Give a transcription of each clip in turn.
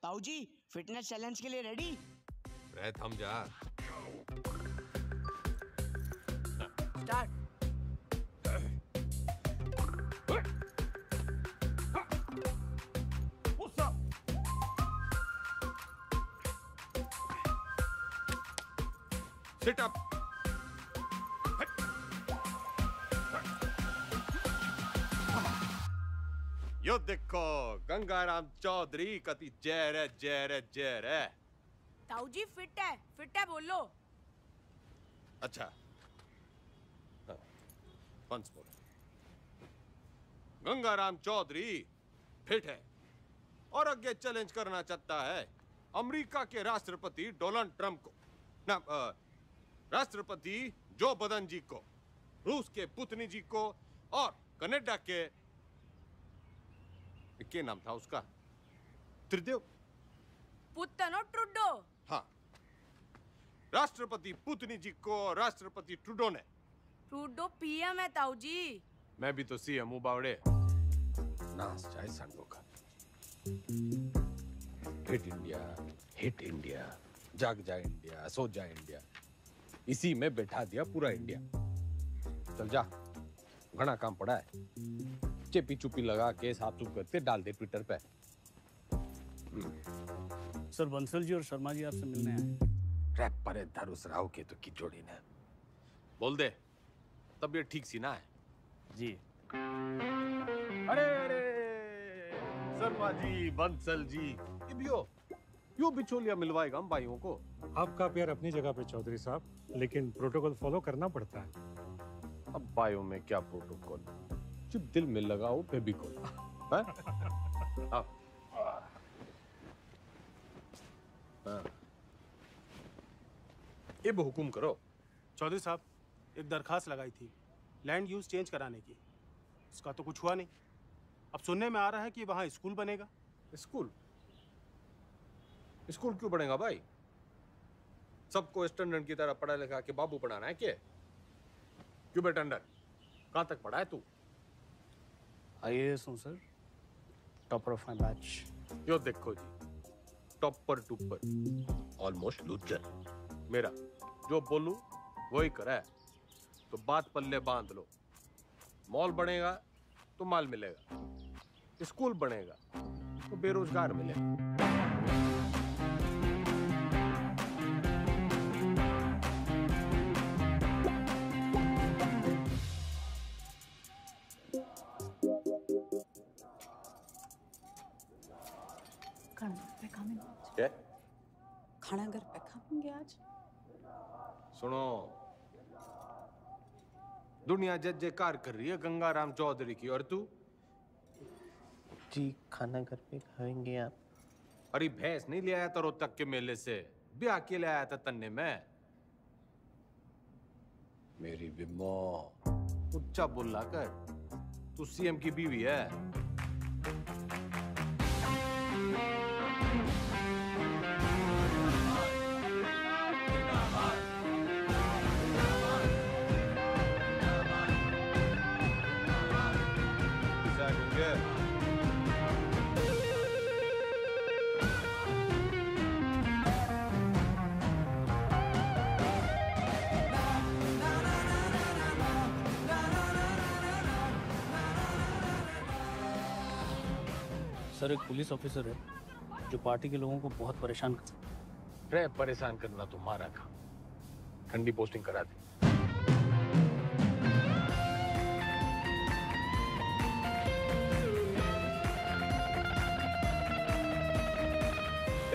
ताऊ जी fitness challenge के लिए रेडी? रह थम जा। स्टार्ट। Sit up. यो देखो गंगाराम चौधरी कति जहर है, जहर है, जहर है। ताऊ जी फिट है बोल लो। अच्छा once more. Gangaram Chaudhary fit है और आगे चैलेंज करना चाहता है अमेरिका के राष्ट्रपति डोनाल्ड ट्रंप को, ना राष्ट्रपति जो बदन जी को, रूस के पुतिन जी को और कनाडा के क्या नाम था उसका, त्रिदेव पुतनो ट्रुडो। हाँ, राष्ट्रपति पुतिन जी को राष्ट्रपति ट्रुडो ने। ट्रुडो पीएम है ताऊ जी। मैं भी तो सीएम हूं बावड़े। नाच जाए संडो का। हिट इंडिया, जाग जाए इंडिया, सो जाए इंडिया, इसी में बैठा दिया पूरा इंडिया। चल जा, घना काम पड़ा है। चेपी चुपी लगा के साफ सुफ करते डाल दे ट्विटर पे। सर बंसल जी और शर्मा जी आपसे मिलने आए। रैप पर धरुस राव के तो की जोड़ी ने। बोल दे, तबीयत ठीक सी ना है? जी। अरे शर्मा जी, बंसल जी, ये भी हो, यो बिचौलिया मिलवाएगा हम भाइयों को। आपका प्यार अपनी जगह पे चौधरी साहब, लेकिन प्रोटोकॉल फॉलो करना पड़ता है। अब भाइयों में क्या प्रोटोकॉल, जब दिल में लगाओ फेविकोल। अब हुकुम करो। चौधरी साहब एक दरखास्त लगाई थी लैंड यूज चेंज कराने की, इसका तो कुछ हुआ नहीं। अब सुनने में आ रहा है कि वहाँ स्कूल बनेगा। स्कूल? स्कूल क्यों बनेगा भाई? सबको स्टैंडर्ड की तरह पढ़ा लिखा के बाबू पढ़ाना है क्या? क्यों बेटा अंडर, कहाँ तक पढ़ा है तू? आईएएस हूँ sir, topper of my batch. यो देखो जी, टॉपर टूपर, ऑलमोस्ट लूजर। मेरा जो बोलूं वही करा है, तो बात पल्ले बांध लो। मॉल बनेगा तो माल मिलेगा, स्कूल बनेगा तो बेरोजगार मिलेगा। क्या? खाना घर पे खाएंगे आज। सुनो, दुनिया जय जयकार कर रही है गंगाराम चौधरी की, और तू? जी खाना घर पे खाएंगे आप। अरे भैंस नहीं ले आया था रोहतक के मेले से, ब्याह के ले आया था तन्ने में। मेरी बिम्बो उच्चा बोला कर, तू सीएम की बीवी है। सर एक पुलिस ऑफिसर है जो पार्टी के लोगों को बहुत परेशान करता है। परेशान करना तो मारा काम, ठंडी पोस्टिंग करा दी।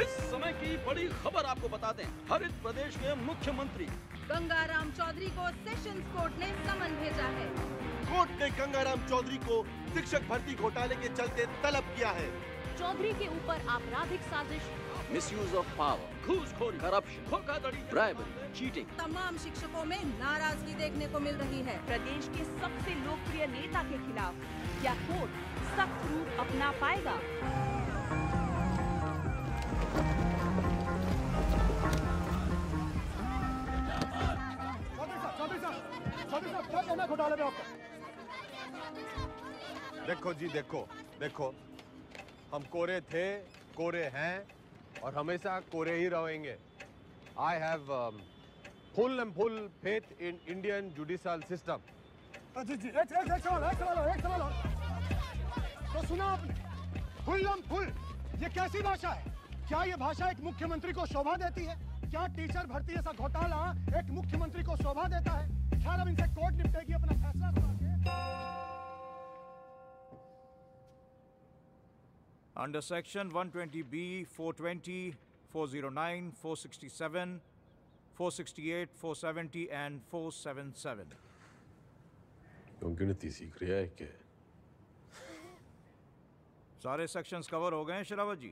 इस समय की बड़ी खबर आपको बता दें, हरित प्रदेश के मुख्यमंत्री गंगाराम चौधरी को सेशंस कोर्ट ने समन भेजा है। कोर्ट ने गंगाराम चौधरी को शिक्षक भर्ती घोटाले के चलते तलब किया है। चौधरी के ऊपर आपराधिक साजिश, मिसयूज ऑफ पावर, घूसखोरी, करप्शन, धोखाधड़ी, ब्राइबरी, चीटिंग। तमाम शिक्षकों में नाराजगी देखने को मिल रही है। प्रदेश के सबसे लोकप्रिय नेता के खिलाफ क्या कोर्ट सख्त रूप अपना पाएगा? क्या कहना घोटाले में आपका? देखो जी, देखो देखो, हम कोरे थे, कोरे हैं और हमेशा कोरे ही रहेंगे। I have full and full faith in Indian judicial system. जी जी, एक सवाल और। तो सुना आपने, फुल एंड फुल, ये कैसी भाषा है? क्या ये भाषा एक मुख्यमंत्री को शोभा देती है? क्या टीचर भर्ती जैसा घोटाला एक मुख्यमंत्री को शोभा देता है? खैर, अब इनसे कोर्ट निपटेगी, अपना फैसला सुना के। Under section 120B, 420, 409, 467, 468, 470 and 477. क्यों गिनती सीख रहा है क्या? सारे सेक्शंस कवर हो गए हैं शरावत जी।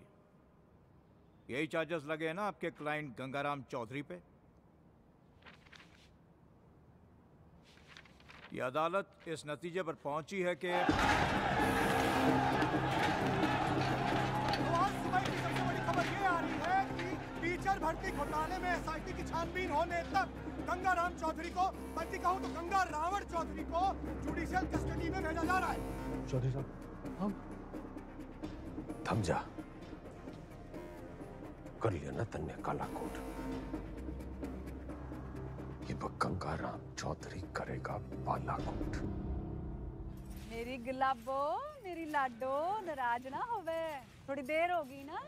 यही चार्जेस लगे हैं ना आपके क्लाइंट गंगाराम चौधरी पे। ये अदालत इस नतीजे पर पहुंची है कि आज सुबह की सबसे बड़ी खबर ये आ रही है कि टीचर भर्ती घोटाले में एसआईटी की छानबीन होने तक गंगाराम चौधरी को, बल्कि कहूं तो गंगा रावण चौधरी को जुडिशियल कस्टडी में भेजा जा रहा है। चौधरी साहब, हम थम जा। कर लिया ना तन्ने काला कोट। ये गंगाराम चौधरी करेगा बालाकोट। मेरी गुलाबो, मेरी लाडो, नाराज ना होवे। थोड़ी देर होगी ना,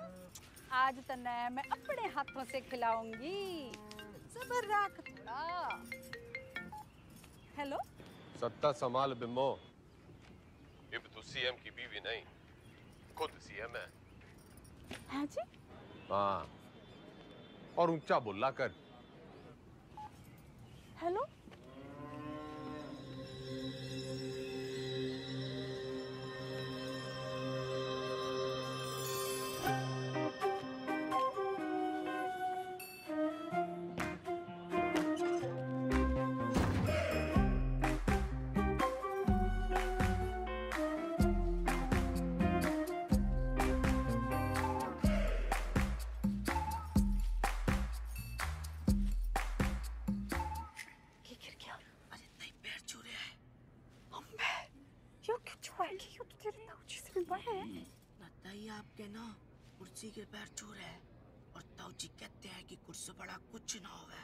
आज तन्ने मैं अपने हाथों से खिलाऊंगी। सबर रख थोड़ा। हेलो, सत्ता संभाल बिम्बो। अब तू सीएम की बीवी नहीं, खुद सीएम है। हाँ जी? हाँ, और ऊंचा बोला कर। हेलो, आपके ना कुर्सी के पैर छू रहे हैं और ताऊजी कहते हैं कि कुर्सी बड़ा कुछ ना होवे।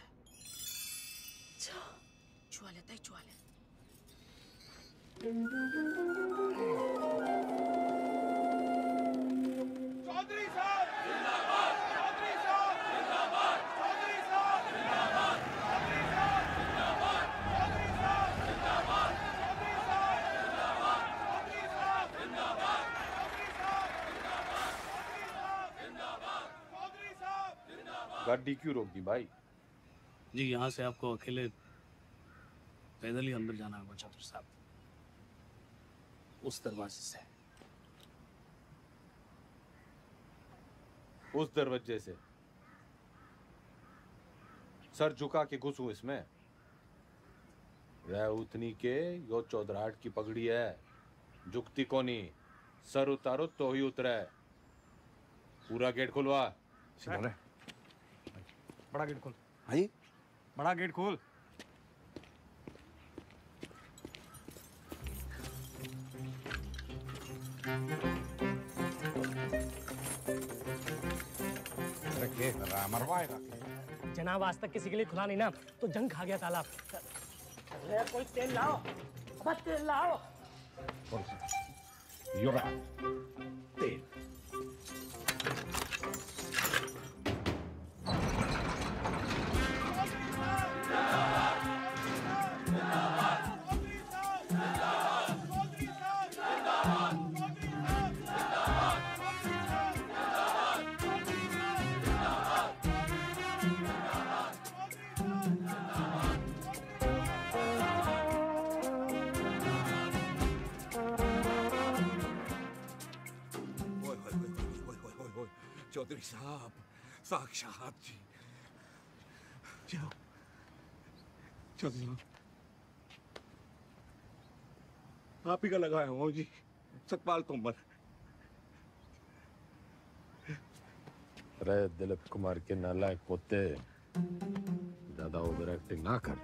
छुआ लेता है, छुआ ले। चौधरी साहब जिंदाबाद, चौधरी साहब जिंदाबाद, चौधरी साहब जिंदाबाद, चौधरी साहब जिंदाबाद, चौधरी साहब जिंदाबाद, चौधरी साहब जिंदाबाद, चौधरी साहब जिंदाबाद, चौधरी साहब जिंदाबाद, चौधरी साहब जिंदाबाद। गाड़ी क्यों रोक दी भाई? जी, यहाँ से आपको अकेले पैदल ही अंदर जाना होगा चौधरी साहब, उस दरवाजे से। उस दरवाजे से? सर झुका के घुसूं इसमें? रह उतनी के यो चौधराहट की पगड़ी है, झुकती कोनी। सर उतारो तो ही उतरे। पूरा गेट खुलवा। बड़ा गेट खोल। हाँ जी, बड़ा गेट खोल। मरवाएगा। जनाब, आज तक किसी के लिए खुला नहीं ना, तो जंग खा गया तालाब। कोई तेल लाओ, बस तेल लाओ। तेल। चौधरी साहब, साक्षात जी। चलो चौधरी साहब, आप ही का लगाया हूँ जी, सतपाल तोमर। अरे दिलीप कुमार के नालायक पोते, ज्यादा ओवर एक्टिंग ना कर,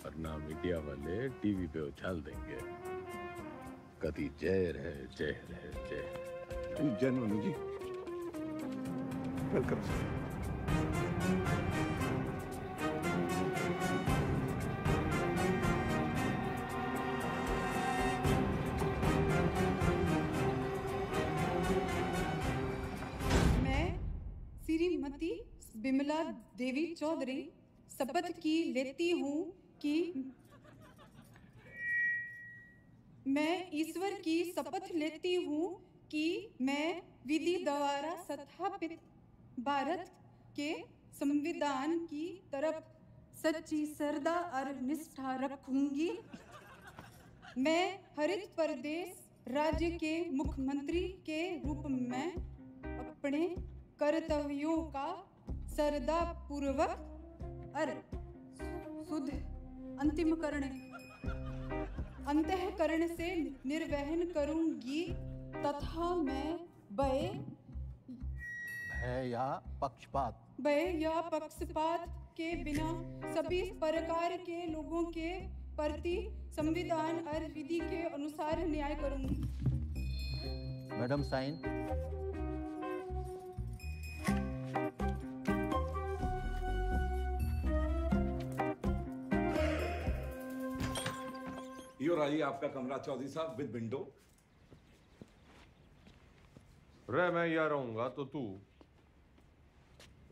वरना मीडिया वाले टीवी पे उछाल देंगे। कभी जहर है, जहर है, जहर। जनरल जी, वेलकम सर। मैं श्रीमती बिमला देवी चौधरी शपथ की लेती हूँ कि मैं ईश्वर की शपथ लेती हूँ कि मैं विधि द्वारा स्थापित भारत के संविधान की तरफ सच्ची श्रद्धा और निष्ठा रखूंगी। मैं हरित प्रदेश राज्य के मुख्यमंत्री के रूप में अपने कर्तव्यों का श्रद्धा पूर्वक और शुद्ध अंतःकरण से निर्वहन करूंगी तथा मैं भय या पक्षपात के बिना सभी प्रकार के लोगों के प्रति संविधान और विधि के अनुसार न्याय करूंगी। Madam sign. यो राजी आपका कमरा चौधरी साहब विद विंडो। रे मैं यहाँ रहूंगा तो तू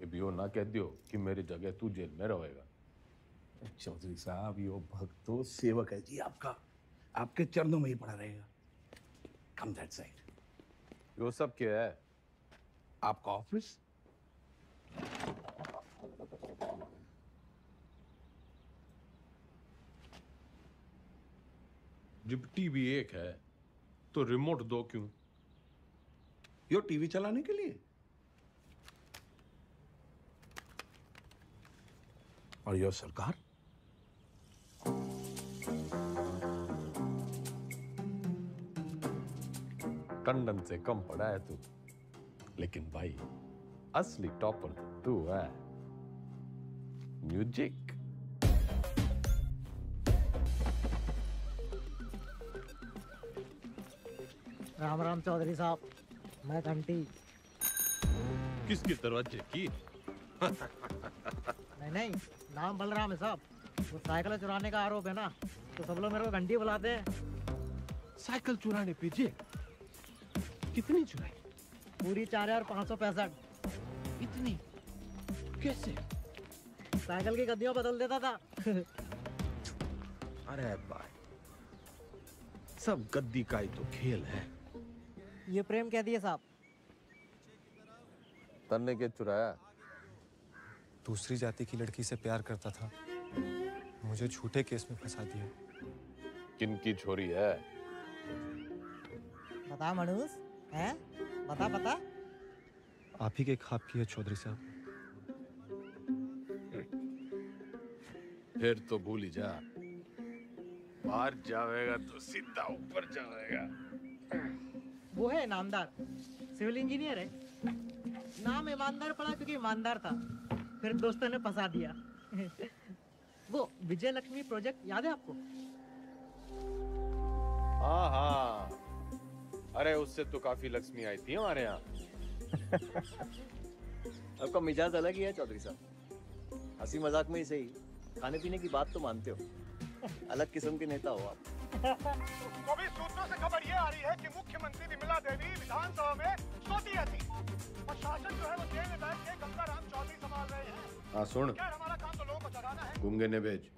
ये भी ना कह दियो कि मेरी जगह तू जेल में रहेगा। चौधरी साहब यो भक्तो सेवक है जी आपका, आपके चरणों में ही पड़ा रहेगा। कम दैट साइड। यो सब क्या है? आपका ऑफिस। जब टीवी एक है तो रिमोट दो क्यों? यो टीवी चलाने के लिए। और यो सरकार। टंडन से कम पड़ा है तू, लेकिन भाई असली टॉपर तू है। म्यूजिक। राम राम चौधरी साहब, मैं घंटी। किसके दरवाजे की? नहीं नहीं, नाम बलराम है साहब। वो साइकिल चुराने का आरोप है ना, तो सब लोग मेरे को घंटी बुलाते हैं। साइकिल चुराने पे जेल? कितनी चुराई? पूरी 4565। इतनी? कैसे? साइकिल की गद्दियों बदल देता था। अरे भाई, सब गद्दी का ही तो खेल है। ये प्रेम कह दिए साहब। तन्ने के चुराया? दूसरी जाति की लड़की से प्यार करता था, मुझे झूठे केस में फंसा दिया। किनकी छोरी है? बता मनुष, हैं? बता बता। आप ही के खाप की है चौधरी साहब। फिर तो भूल ही जा, बाहर जाएगा तो सीधा ऊपर जाएगा। वो है नामदार, सिविल इंजीनियर है। नाम ईमानदार पड़ा क्योंकि ईमानदार था, फिर दोस्तों ने फंसा दिया। वो विजय लक्ष्मी प्रोजेक्ट याद है आपको? हाँ हाँ, अरे उससे तो काफी लक्ष्मी आई थी हमारे यहाँ। आपका मिजाज अलग ही है चौधरी साहब। हंसी मजाक में ही सही, खाने पीने की बात तो मानते हो। अलग किस्म के नेता हो आप। अभी सूत्रों से खबर ये आ रही है कि मुख्यमंत्री विमला देवी विधानसभा में सोती रहती और शासन जो है वो जेल में बैठ के गंगाराम चौधरी संभाल रहे हैं। हाँ सुन, क्या हमारा काम तो लोगों को जगाना है। गूंगे ने भेज।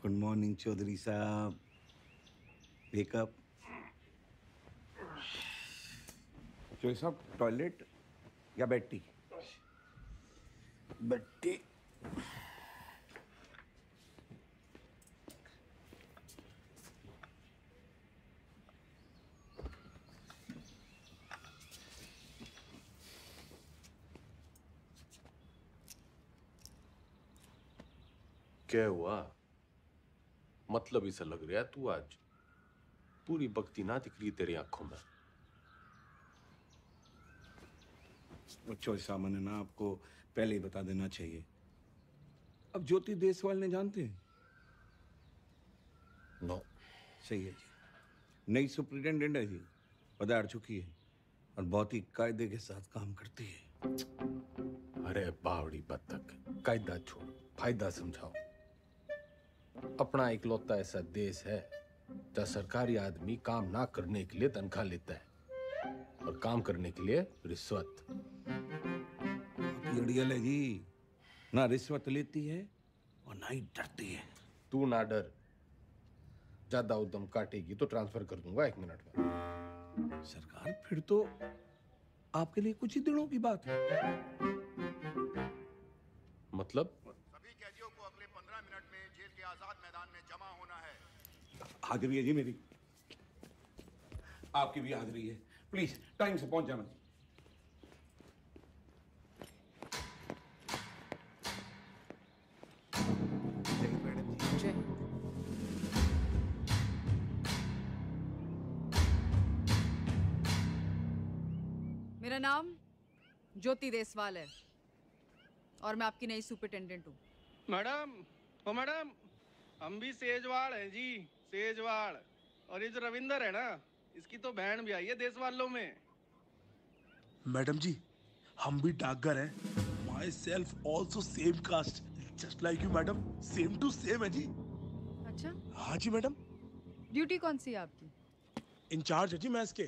गुड मॉर्निंग चौधरी साहब। वेकअप। चौधरी साहब टॉयलेट या बेड टी? Bed tea. क्या हुआ? मतलब इसे लग रहा है तू आज पूरी भक्ति ना दिख रही तेरी आंखों में। चौधरी साहब मैंने ना आपको पहले ही बता देना चाहिए। अब ज्योति देसवाल ने जानते हैं? नो। सही है जी, नई सुपरिटेंडेंट है जी, पधार चुकी है और बहुत ही कायदे के साथ काम करती है। अरे बावड़ी बत्तख, कायदा छोड़, फायदा समझाओ। अपना इकलौता ऐसा देश है जहाँ सरकारी आदमी काम ना करने के लिए तनख्वाह लेता है और काम करने के लिए रिश्वत। अड़ियल है जी, ना रिश्वत लेती है और ना ही डरती है। तू ना डर, ज्यादा उद्यम काटेगी तो ट्रांसफर कर दूंगा 1 मिनट में। सरकार फिर तो आपके लिए कुछ ही दिनों की बात है। मतलब? सभी कैदियों को अगले 15 मिनट में जेल के आजाद मैदान में जमा होना है। हाजिरी है जी मेरी, आपकी भी हाजिरी है। प्लीज टाइम से पहुंच जाना। मेरा नाम ज्योति देसवाल है और मैं आपकी नई सुपरिटेंडेंट हूँ। मैडम, ओ मैडम, हम भी सेजवाड़ हैं जी, सेजवाड़। और ये जो रविंदर है ना, इसकी तो बहन भी आई है देश वालों में। मैडम जी, हम भी डाकघर हैं। Myself also same caste, just like you madam, same to same है जी। अच्छा? हाँ जी मैडम। ड्यूटी कौन सी है आपकी? इंचार्ज है जी मैस के।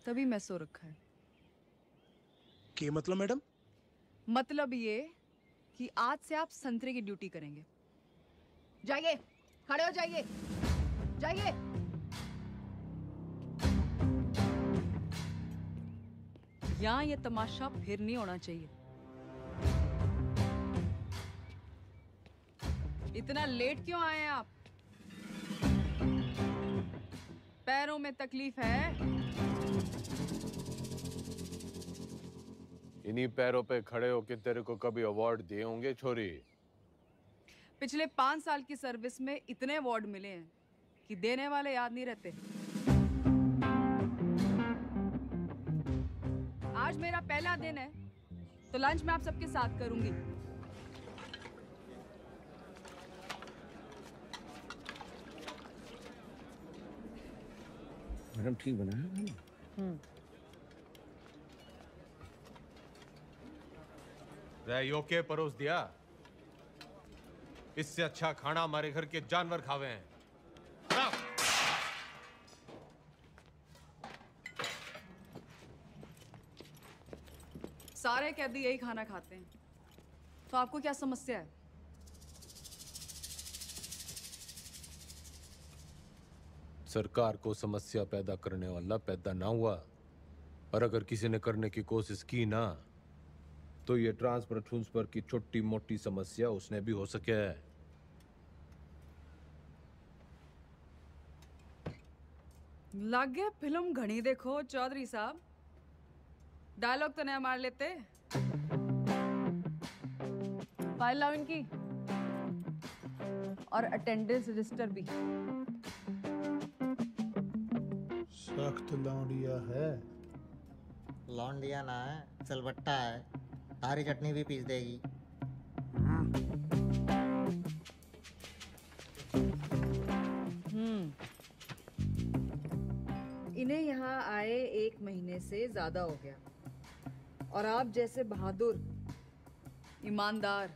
तभी मैं सो रखा है। के मतलब मैडम? मतलब ये कि आज से आप संतरे की ड्यूटी करेंगे। जाइए, खड़े हो जाइए, जाइए। यहाँ ये तमाशा फिर नहीं होना चाहिए। इतना लेट क्यों आए हैं आप? पैरों में तकलीफ है? इन्हीं पैरों पे खड़े होके तेरे को कभी अवार्ड दिए होंगे छोरी? पिछले 5 साल की सर्विस में इतने अवार्ड मिले हैं कि देने वाले याद नहीं रहते। आज मेरा पहला दिन है तो लंच मैं आप सबके साथ करूंगी। मैडम ठीक बना है? योके परोस दिया। इससे अच्छा खाना हमारे घर के जानवर खावे हैं। सारे कैदी यही खाना खाते हैं, तो आपको क्या समस्या है? सरकार को समस्या पैदा करने वाला पैदा ना हुआ, और अगर किसी ने करने की कोशिश की ना, तो ये ट्रांसफर की छोटी मोटी समस्या उसने भी हो सके है। लग गया फिल्म घनी देखो चौधरी साहब। डायलॉग तो नया मार लेते। फाइल लाओ इनकी, और अटेंडेंस रजिस्टर भी। सख्त लौंडिया है। लौंडिया ना है, चलबट्टा है। हरी चटनी भी पीस देगी। इन्हें यहाँ आए 1 महीने से ज्यादा हो गया, और आप जैसे बहादुर, ईमानदार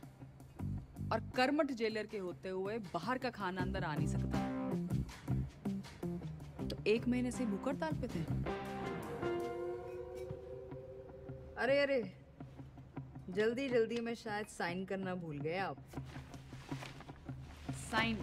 और कर्मठ जेलर के होते हुए बाहर का खाना अंदर आ नहीं सकता। तो 1 महीने से भूख हड़ताल पे थे। अरे अरे, जल्दी जल्दी में शायद साइन करना भूल गए आप। साइन।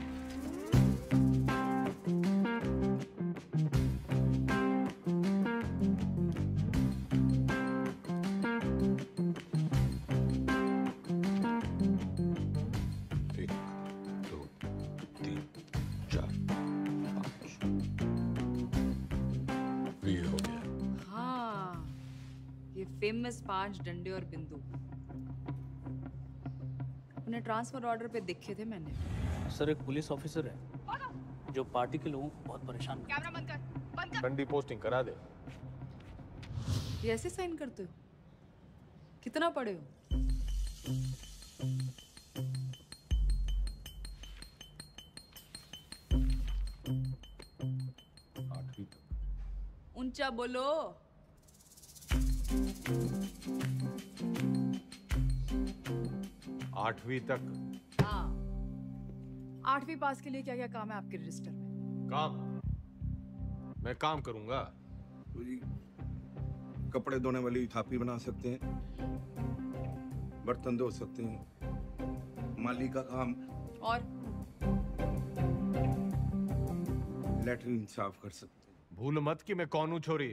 फेमस 5 डंडे और बिंदु अपने ट्रांसफर ऑर्डर पे दिखे थे मैंने। सर, एक पुलिस ऑफिसर है जो पार्टी के लोगों को बहुत परेशान करता है। कैमरा बंद कर, बंद कर। ठंडी पोस्टिंग करा दे। ये ऐसे साइन करते हो? कितना पढ़े हो? ऊंचा बोलो। 8वीं तक। हाँ, 8वीं पास के लिए क्या क्या काम है आपके रजिस्टर में? काम? मैं काम करूंगा। जी, कपड़े धोने वाली थापी बना सकते हैं, बर्तन धो सकते हैं, माली का काम और लेटरिन साफ कर सकते हैं। भूल मत कि मैं कौन हूं छोरी।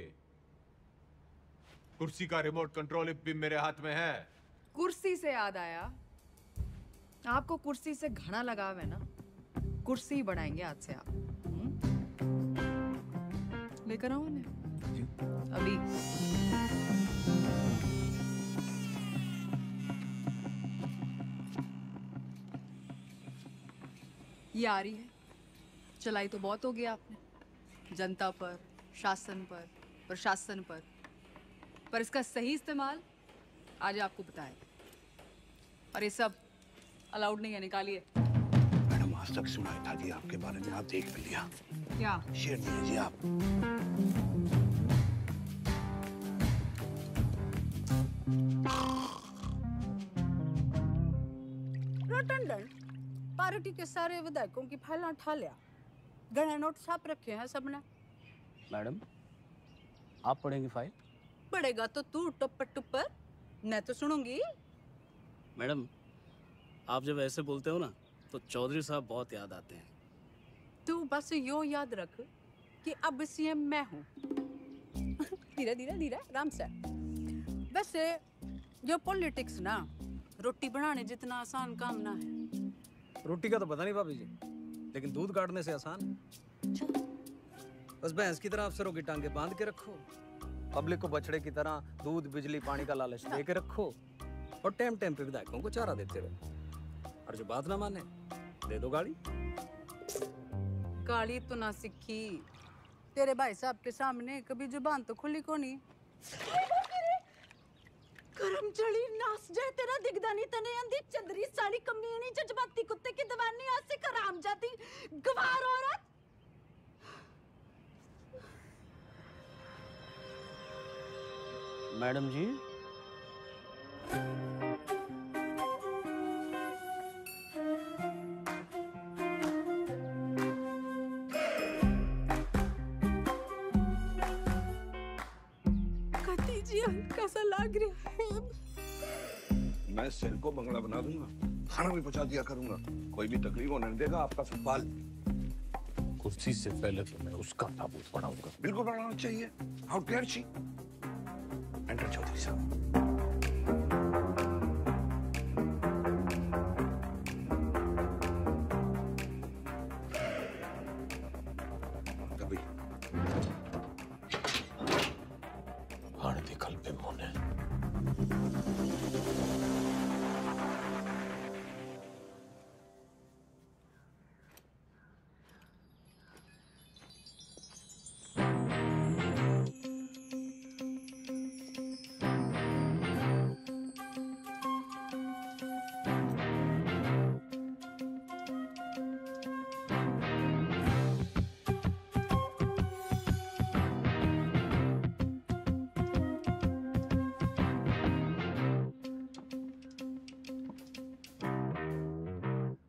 कुर्सी का रिमोट कंट्रोल भी मेरे हाथ में है। कुर्सी से याद आया, आपको कुर्सी से घना लगाव है ना, कुर्सी बनाएंगे आज से आप। लेकर आओ उन्हें अभी। ये आ रही है, चलाई तो बहुत हो गया आपने जनता पर, शासन पर, प्रशासन पर इसका सही इस्तेमाल आज आपको बताएं। और ये सब अलाउड नहीं है, निकालिए। मैडम, आज तक सुना था जी आपके बारे में, आप देख भी लिया। क्या? शेयर नहीं जी आप। टंडन, पार्टी के सारे विधायकों की फाइलें उठा लिया, गणे नोट छाप रखे हैं सबने। मैडम, आप पढ़ेंगी फाइल? पढ़ेगा तो तू टुप्पर टुप्पर, मैं तो सुनूंगी। मैडम, आप जब ऐसे बोलते हो ना तो चौधरी साहब बहुत याद आते हैं। तू बस यो याद रख कि अब सीएम मैं हूँ। धीरे धीरे धीरे आराम से। वैसे जो पॉलिटिक्स ना, रोटी बनाने जितना आसान काम ना है। रोटी का तो पता नहीं भाभी जी, लेकिन दूध काटने से आसान है। बस भैंस की तरह अफसरों की टांगे बांध के रखो, पब्लिक को बछड़े की तरह दूध बिजली पानी का लालच दे के रखो, और टाइम टाइम पे विधायकों को चारा देते रहो। और जो बात ना माने दे दो गाली। गाली तो ना सीखी, तेरे भाई साहब के सामने कभी जुबान तो खुली को नहीं। करम चढ़ी नास जाए तेरा दिखदा नहीं तने अंधी चंदरी साड़ी कमीनी जज्बाती कुत्ते की दीवानी आज से कराम जाती गवार औरत। मैडम जी, कैसा लग रहा है? मैं सेल को बंगला बना दूंगा, खाना भी पहुंचा दिया करूंगा, कोई भी तकलीफ होने नहीं देगा आपका सुखपाल। कुर्सी से पहले तो मैं उसका ताबूत बनाऊंगा। बिल्कुल बनाना चाहिए। How dare she. Enter Chaudhary sahab.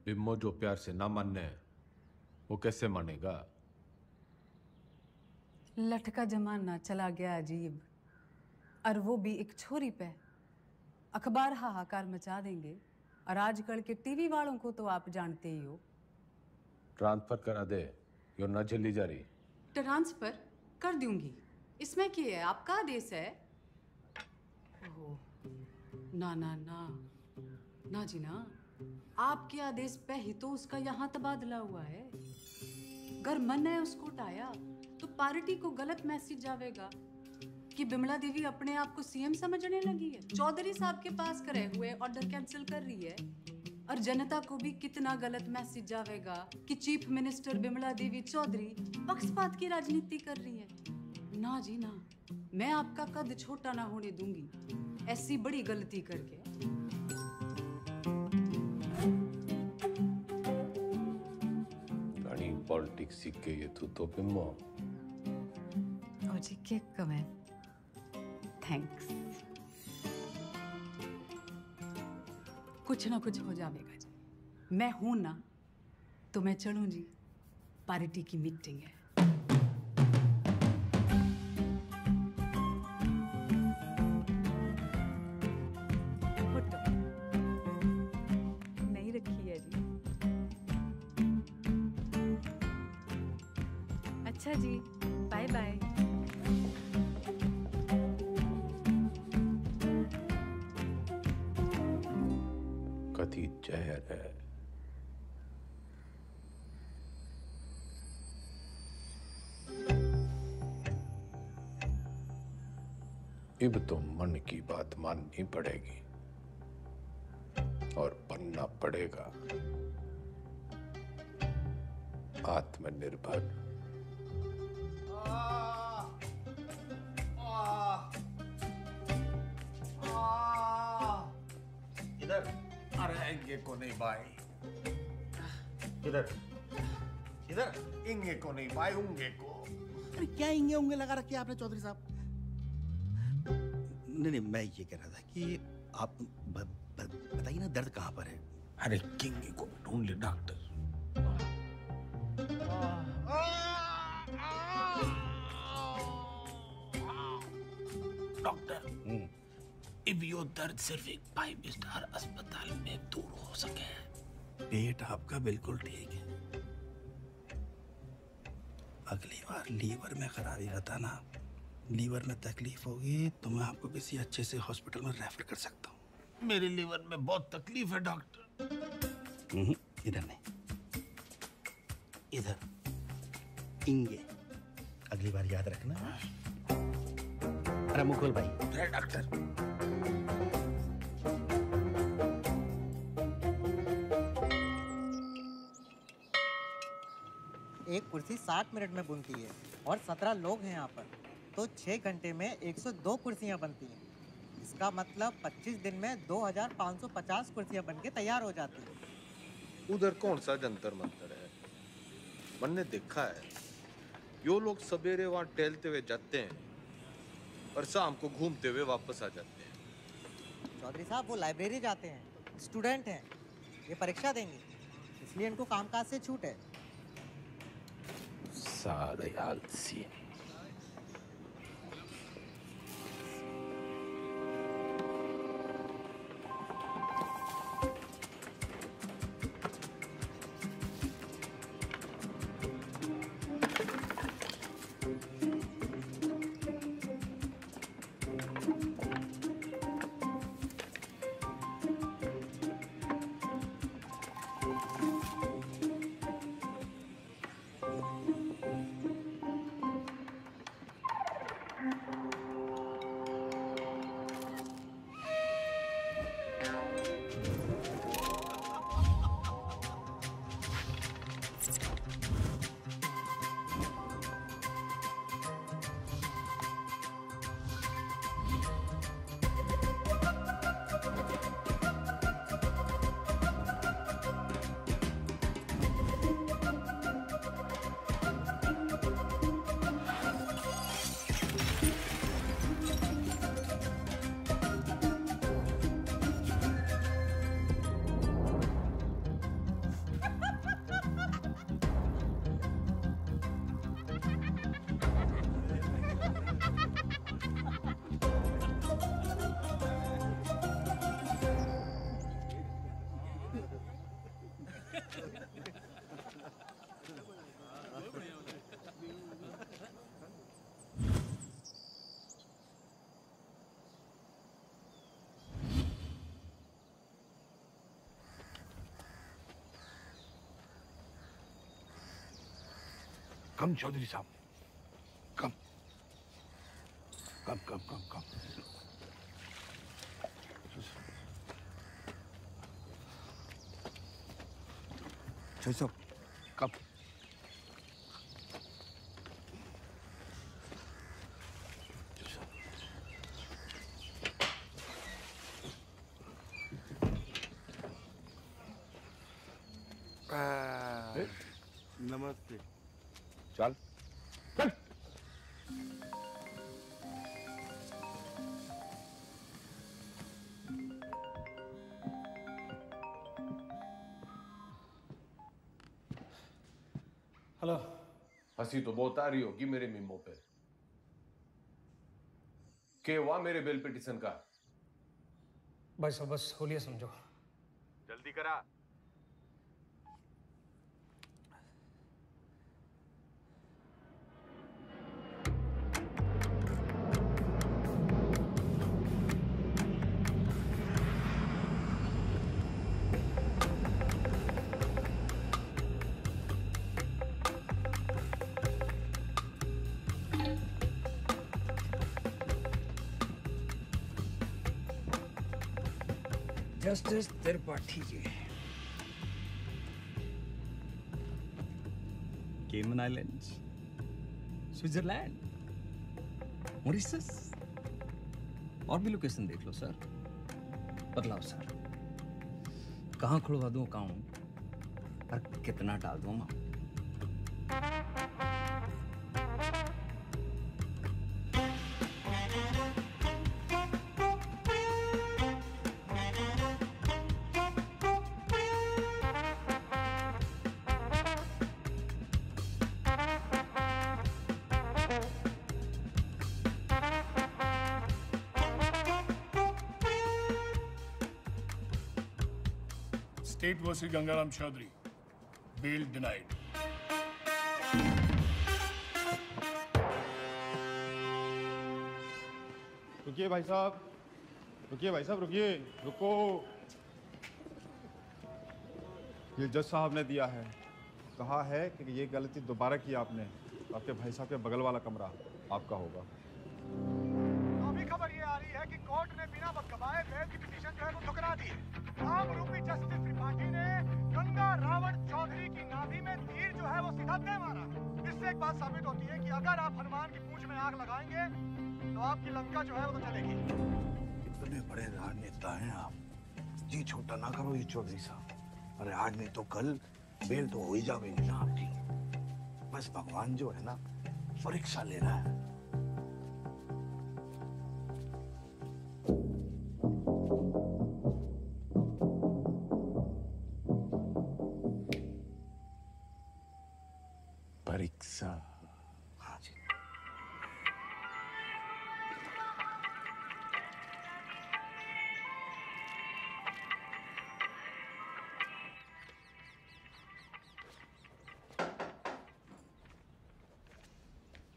Bimmo जो प्यार से ना मानने वो कैसे मानेगा? लठ का जमाना चला गया अजीब, और वो भी एक छोरी पे। अखबार हाहाकार मचा देंगे, और आजकल के टीवी वालों को तो आप जानते ही हो। ट्रांसफर करा दे, यो न झेली जा रही। ट्रांसफर कर दूंगी, इसमें क्या है, आपका आदेश है। ओह, ना ना ना ना जी ना, आपके आदेश पे ही तो उसका यहाँ तबादला हुआ है। अगर मन है उसको उठाया तो पार्टी को गलत मैसेज जाएगा कि बिमला देवी अपने आप को सीएम समझने लगी है, चौधरी साहब के पास करे हुए ऑर्डर कैंसिल कर रही है। और जनता को भी कितना गलत मैसेज जाएगा कि चीफ मिनिस्टर बिमला देवी चौधरी पक्षपात की राजनीति कर रही है। ना जी ना, मैं आपका कद छोटा ना होने दूंगी ऐसी बड़ी गलती करके। पॉलिटिक्स सीख के ये तो बिम्मो। ओ magic comment. Thanks. कुछ ना कुछ हो जाएगा जी। मैं हूं ना तो मैं चलूं जी। पार्टी की मीटिंग है। फोटो नहीं रखी है जी। अच्छा जी, बाय बाय। कथी जहर है। अब तो मन की बात माननी पड़ेगी और बनना पड़ेगा आत्मनिर्भर। इधर अरे इंगे को नहीं भाई, इधर इधर इंगे को नहीं भाई, उंगे को। अरे क्या इंगे उंगे लगा रखे आपने चौधरी साहब? नहीं, मैं ये कह रहा था कि आप बताइए ना दर्द कहाँ पर है? अरे किंगे को ढूंढ ले डॉक्टर। डॉक्टर, अब यो दर्द सिर्फ एक 5 स्टार अस्पताल में दूर हो सके। पेट आपका बिल्कुल ठीक है। अगली बार लीवर में खराबी बताना। लीवर में तकलीफ होगी तो मैं आपको किसी अच्छे से हॉस्पिटल में रेफर कर सकता हूँ। मेरे लीवर में बहुत तकलीफ है डॉक्टर। इधर नहीं, इधर इंगे। अगली बार याद रखना। अरे मुकुल भाई। डॉक्टर। एक कुर्सी 60 मिनट में बनती है और 17 लोग हैं यहाँ पर, तो 6 घंटे में 102 कुर्सियाँ बनती हैं। इसका मतलब 25 दिन में 2550 कुर्सियाँ बनके तैयार हो जाती हैं। उधर कौन सा जंतर मंतर है? मैंने देखा है यो लोग सवेरे वहाँ टहलते हुए जाते हैं और शाम को घूमते हुए वापस आ जाते हैं। चौधरी साहब वो लाइब्रेरी जाते हैं, स्टूडेंट हैं, ये परीक्षा देंगे, इसलिए इनको कामकाज से छूट है। सारे आलसी। कम चौधरी साहब, कम कम कम कम कम। चौधरी साहब, कम। नमस्ते। चल हेलो। हंसी तो बहुत आ रही होगी मेरे मीमो पे। क्या हुआ मेरे बेल पिटीशन का? भाई साहब बस होलिया समझो। जल्दी करा। जस्टिस त्रिपाठी जी, केमन आइलैंड्स, स्विट्जरलैंड, मॉरिशस, और भी लोकेशन देख लो सर। बतलाओ सर, कहाँ खुलवा दूँ अकाउंट और कितना डाल दूँ amount? State versus Gangaram Chaudhary. Bail denied. रुकिए भाई साहब, रुकिए भाई साहब, रुकिए, रुको। ये जज साहब ने दिया है, कहा है कि ये गलती दोबारा की आपने तो आपके भाई साहब के बगल वाला कमरा आपका होगा। तो अभी खबर ये आ रही है कि कोर्ट ने बिना वक्त गवाए बेल की पिटीशन जो है वो ठुकरा दी है। आरोपी जस्टिस त्रिपाठी ने गंगा रावण चौधरी की नाभि में तीर जो है वो सीधा दे मारा। इससे एक बात साबित होती है कि अगर आप हनुमान की पूंछ में आग लगाएंगे तो आपकी लंका जो है वो तो चलेगी। इतने बड़े राजनेता हैं आप, जी छोटा ना करो ये चौधरी साहब। अरे आज नहीं तो कल बेल तो हो ही जाएगी ना आपकी। बस भगवान जो है ना परीक्षा ले रहा है। परीक्षा। हाँ जी।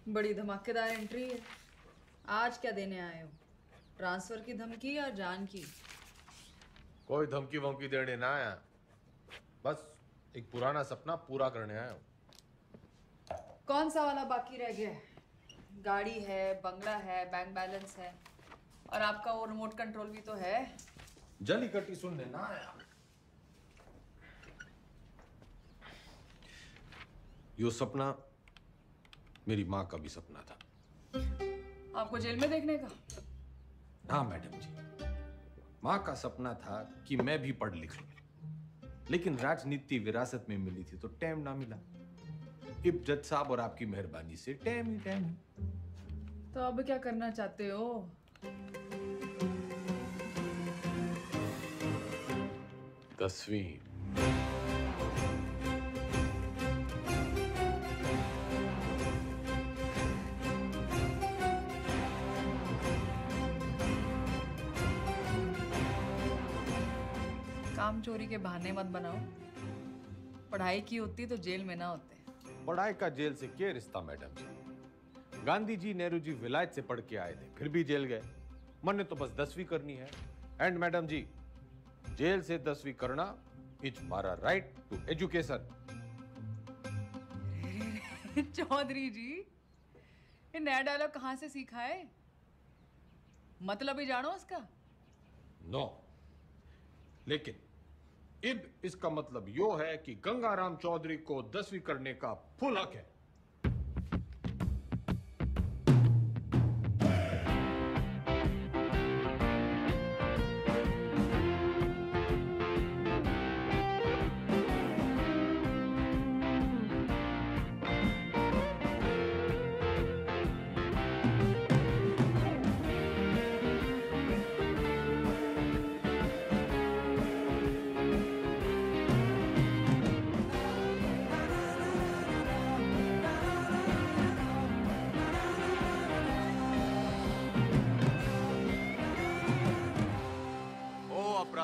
बड़ी धमाकेदार एंट्री है। आज क्या देने आए हो? ट्रांसफर की धमकी या जान की? कोई धमकी वमकी देने ना आया, बस एक पुराना सपना पूरा करने आया हूँ। कौन सा वाला बाकी रह गया है? गाड़ी है, बंगला है, बैंक बैलेंस है, और आपका वो रिमोट कंट्रोल भी तो है। जली कटी सुनने ना आया। यो सपना मेरी माँ का भी सपना था। आपको जेल में देखने का? हाँ मैडम जी, माँ का सपना था कि मैं भी पढ़ लिख लूं, लेकिन राजनीति विरासत में मिली थी तो टाइम ना मिला। इब जज साहब और आपकी मेहरबानी से टाइम ही टाइम। तो अब क्या करना चाहते हो? तस्वीर। काम चोरी के बहाने मत बनाओ। पढ़ाई की होती तो जेल में ना होते। पढ़ाई का जेल से क्या रिश्ता मैडम जी? गांधी जी, नेहरू जी विलायत से पढ़ के आए थे, फिर भी जेल गए। मन ने तो बस 10वीं करनी है। एंड मैडम जी, जेल से 10वीं करना इट्स हमारा राइट टू एजुकेशन। चौधरी जी, ये नया डायलॉग कहाँ से सीखा है? मतलब ही जानो उसका? नो, लेकिन इब इसका मतलब यो है कि गंगाराम चौधरी को 10वीं करने का फुल हक है।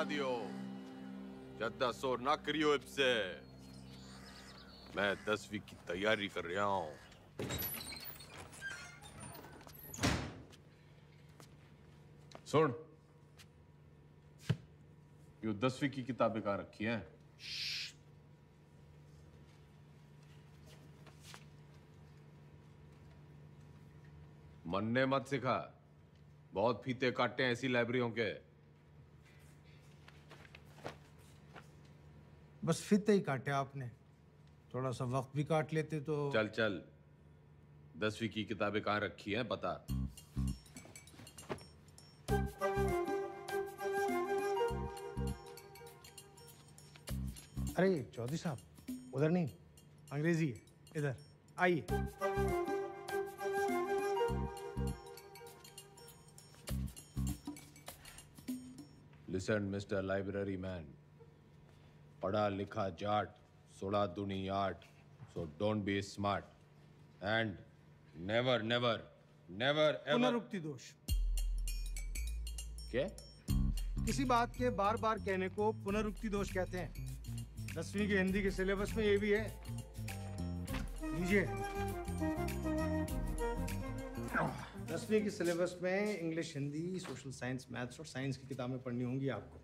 दियो। ज्यादा शोर ना करियो इससे। मैं 10वीं की तैयारी कर रहा हूँ। सुन, ये 10वीं की किताबें कहाँ रखी हैं? मन ने मत सिखा, बहुत फीते काटे हैं ऐसी लाइब्रेरियों के। बस फीते ही काटे आपने, थोड़ा सा वक्त भी काट लेते तो। चल चल, 10वीं की किताबें कहाँ रखी हैं बता। अरे चौधरी साहब, उधर नहीं, अंग्रेजी है, इधर आइए। लिसन मिस्टर लाइब्रेरी मैन, पढ़ा लिखा जाट, सोड़ा दुनी आट, so don't be smart and never never never ever. पुनरुक्ति दोष। क्या? किसी बात के बार बार कहने को पुनरुक्ति दोष कहते हैं। 10वीं के हिंदी के सिलेबस में ये भी है, लीजिए। 10वीं के सिलेबस में English, Hindi, social science, maths और साइंस की किताबें पढ़नी होंगी आपको।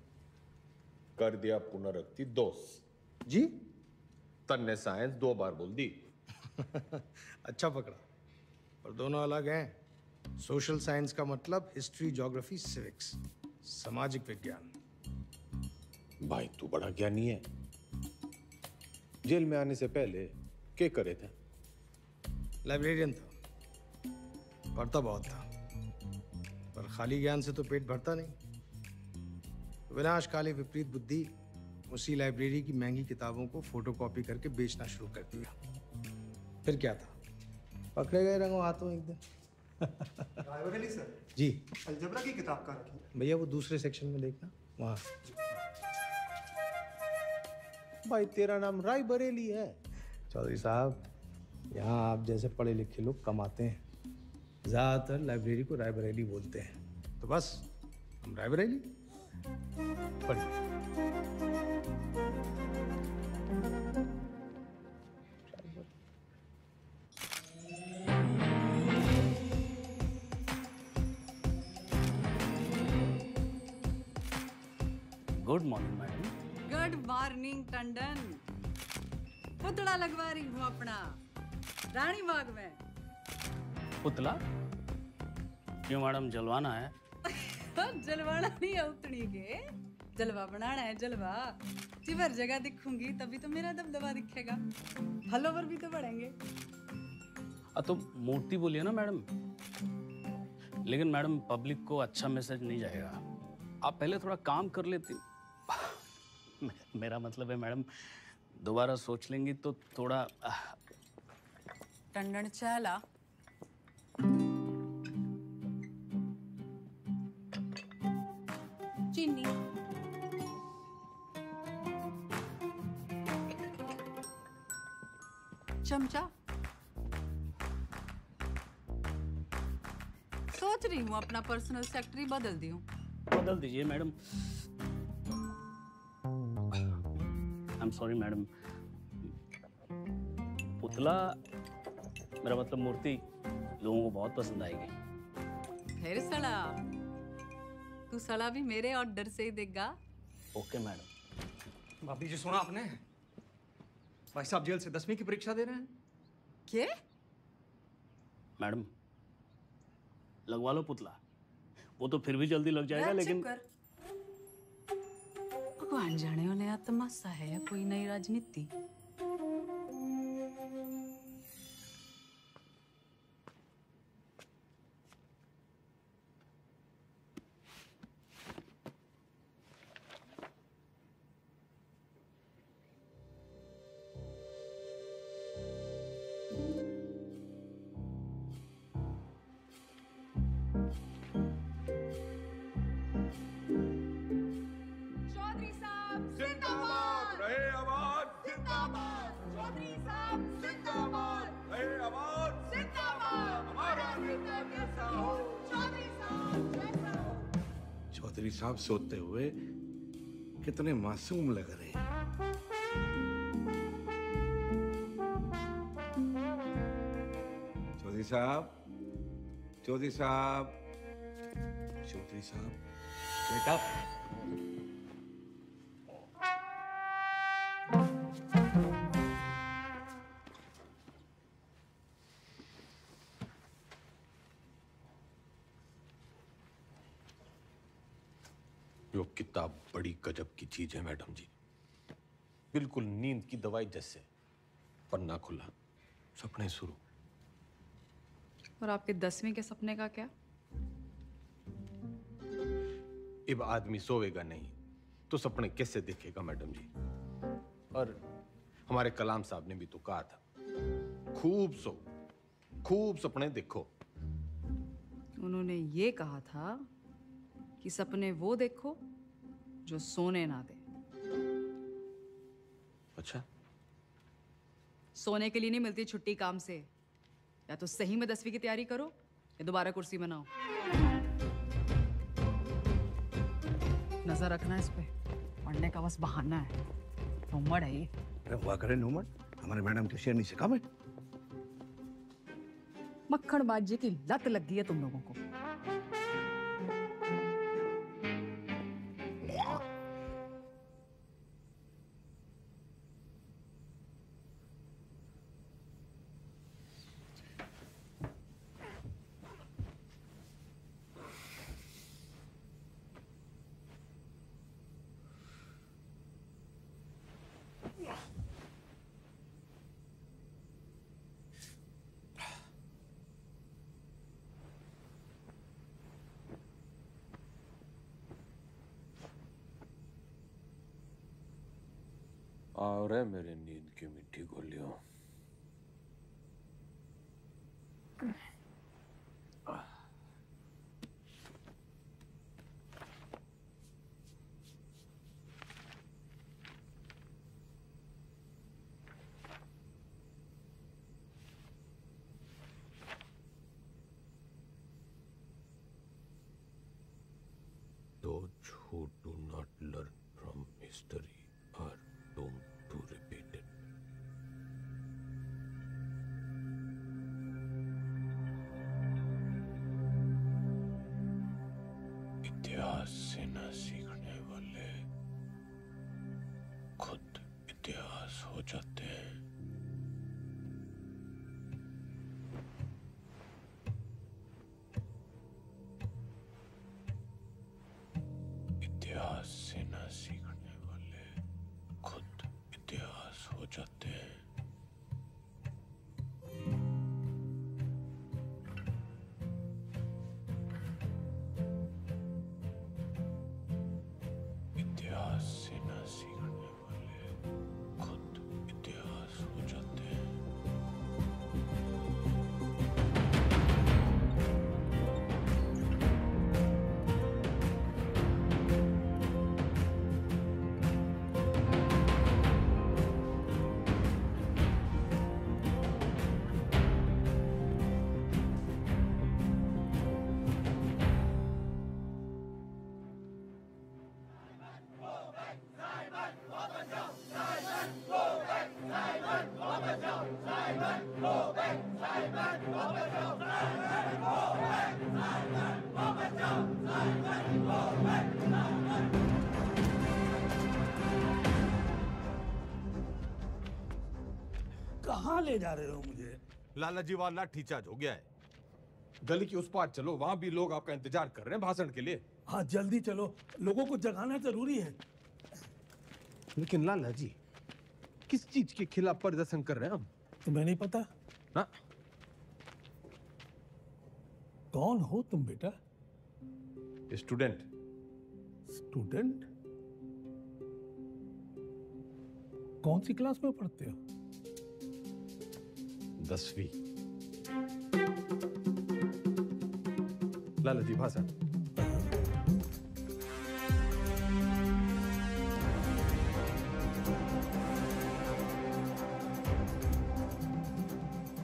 कर दिया पुनरुक्ति दोष। जी? तन्ने साइंस 2 बार बोल दी। अच्छा पकड़ा, पर दोनों अलग हैं। सोशल साइंस का मतलब हिस्ट्री, ज्योग्राफी, सिविक्स, सामाजिक विज्ञान। भाई तू बड़ा ज्ञानी है। जेल में आने से पहले क्या करे थे? लाइब्रेरियन था, पढ़ता बहुत था, पर खाली ज्ञान से तो पेट भरता नहीं। विनाशकाली विपरीत बुद्धि उसी लाइब्रेरी की महंगी किताबों को फोटोकॉपी करके बेचना शुरू कर दिया। फिर क्या था, पकड़े गए रंगों हाथों एक दिन। रायबरेली सर जी, अलजबरा की किताब कहाँ रखी है? भैया वो दूसरे सेक्शन में देखना, वहाँ। भाई तेरा नाम राय बरेली है। चौधरी साहब, यहाँ आप जैसे पढ़े लिखे लोग कम आते हैं। ज़्यादातर लाइब्रेरी को रायबरेली बोलते हैं, तो बस हम रायबरेली। पढ़िए। Good morning madam. Good morning Tandon. पुतला लगवा रही हूँ अपना रानी बाग में। पुतला? क्यों मैडम, जलवाना है? जलवाना नहीं है, उतनी के जलवा बनाना है। जलवा जिवर जगह दिखूंगी तभी तो मेरा दबदबा दिखेगा, फॉलोवर भी तो बढ़ेंगे। तो मूर्ति बोलिए ना मैडम। लेकिन मैडम पब्लिक को अच्छा मैसेज नहीं जाएगा। आप पहले थोड़ा काम कर लेती। मेरा मतलब है मैडम, दोबारा सोच लेंगी तो थोड़ा। टंडन चाला चीनी चमचा। सोच रही हूँ अपना पर्सनल सेक्रेटरी बदल दी हूँ। बदल दीजिए madam. I am sorry madam. पुतला, मेरा मतलब मूर्ति, लोगों को बहुत पसंद आएगी। फिर सड़ा, तू सड़ा भी मेरे ऑर्डर से ही देगा। Okay madam. भाभी जी सुना आपने? भाई साहब जेल से 10वीं की परीक्षा दे रहे हैं। क्या? मैडम लगवा लो पुतला, वो तो फिर भी जल्दी लग जाएगा। लेकिन भगवान जाने हो नया तमाशा है या कोई नई राजनीति। चौधरी साहब सोते हुए कितने मासूम लग रहे हैं। चौधरी साहब, चौधरी साहब, चौधरी साहब, बेटा। यो किताब बड़ी गजब की चीज है मैडम जी, बिल्कुल नींद की दवाई जैसे। पन्ना खुला, सपने शुरू। और आपके 10वें के सपने का क्या? अब आदमी सोएगा नहीं तो सपने कैसे देखेगा मैडम जी। और हमारे कलाम साहब ने भी तो कहा था, खूब सो, खूब सपने देखो। उन्होंने ये कहा था कि सपने वो देखो जो सोने ना दे। अच्छा, सोने के लिए नहीं मिलती छुट्टी काम से। या तो सही में 10वीं की तैयारी करो या दोबारा कुर्सी बनाओ। नजर रखना इस पे, पढ़ने का बस बहाना है। नूमड़ है ये। अरे हुआ करे नूमड़, हमारे मैडम के शेर नहीं सिखा मैं। मक्खन बाजी की लत लग गई है तुम लोगों को। और है मेरे नींद की मीठी गोलियों। Those who do not learn from history are doomed to repeat it. इतिहास से न सीखने वाले खुद इतिहास हो जाते हैं। इतिहास से न सीखने वाले खुद इतिहास हो जाते हैं। इतिहास से न सीखने वाले खुद इतिहास हो जाते हैं। कहाँ ले जा रहे हो मुझे? लाला जी वाला ठीचाज हो गया है। गली की उस पार चलो, वहां भी लोग आपका इंतजार कर रहे हैं भाषण के लिए। हाँ जल्दी चलो, लोगों को जगाना जरूरी है। लेकिन लाला जी, किस चीज के खिलाफ प्रदर्शन कर रहे हैं हम? तुम्हें नहीं पता? ना? कौन हो तुम बेटा? स्टूडेंट। स्टूडेंट? कौन सी क्लास में पढ़ते हो? 10वीं। लाला जी भाषण।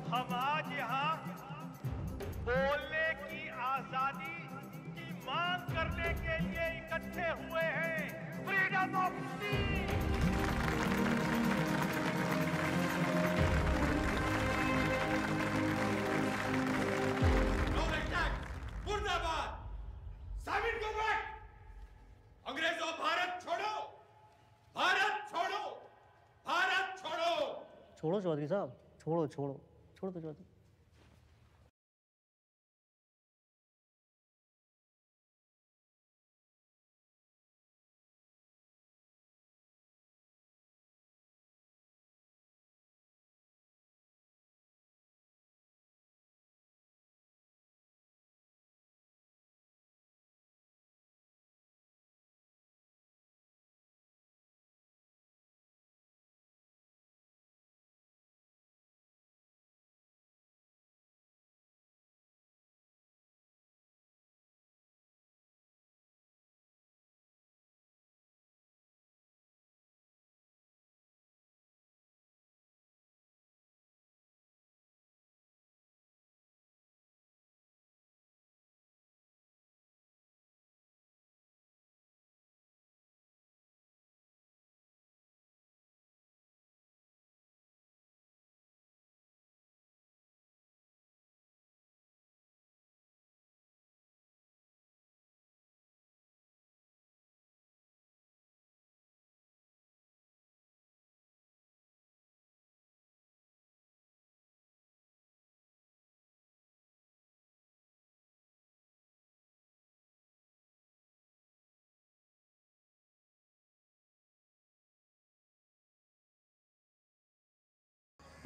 हम आज यहाँ बोलने की आजादी की मांग करने के लिए इकट्ठे हुए हैं। फ्रीडम ऑफ मुर्दाबाद। साबित गो बैक। अंग्रेजों भारत छोड़ो, भारत छोड़ो, भारत छोड़ो। छोड़ो चौधरी साहब, छोड़ो छोड़ो छोड़ो तो Chaudhary.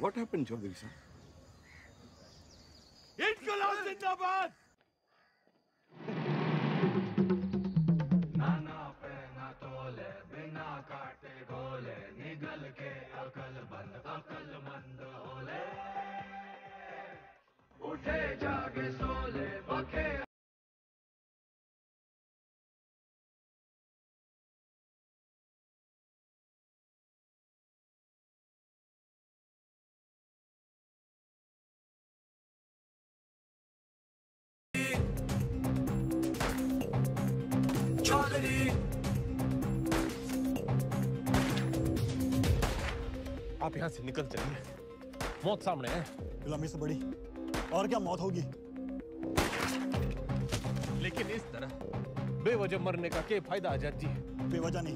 What happened, Chaudhary sir? इनकलाब जिंदाबाद। नाना पे ना तोले, बिना काटे गोले, निगल के अकलमंद होले। उठे जागे सोले, बखे आप यहाँ से निकल चलिए, मौत सामने है। गुलामी से बड़ी और क्या मौत होगी। लेकिन इस तरह बेवजह मरने का क्या फायदा आजाद जी? बेवजह नहीं,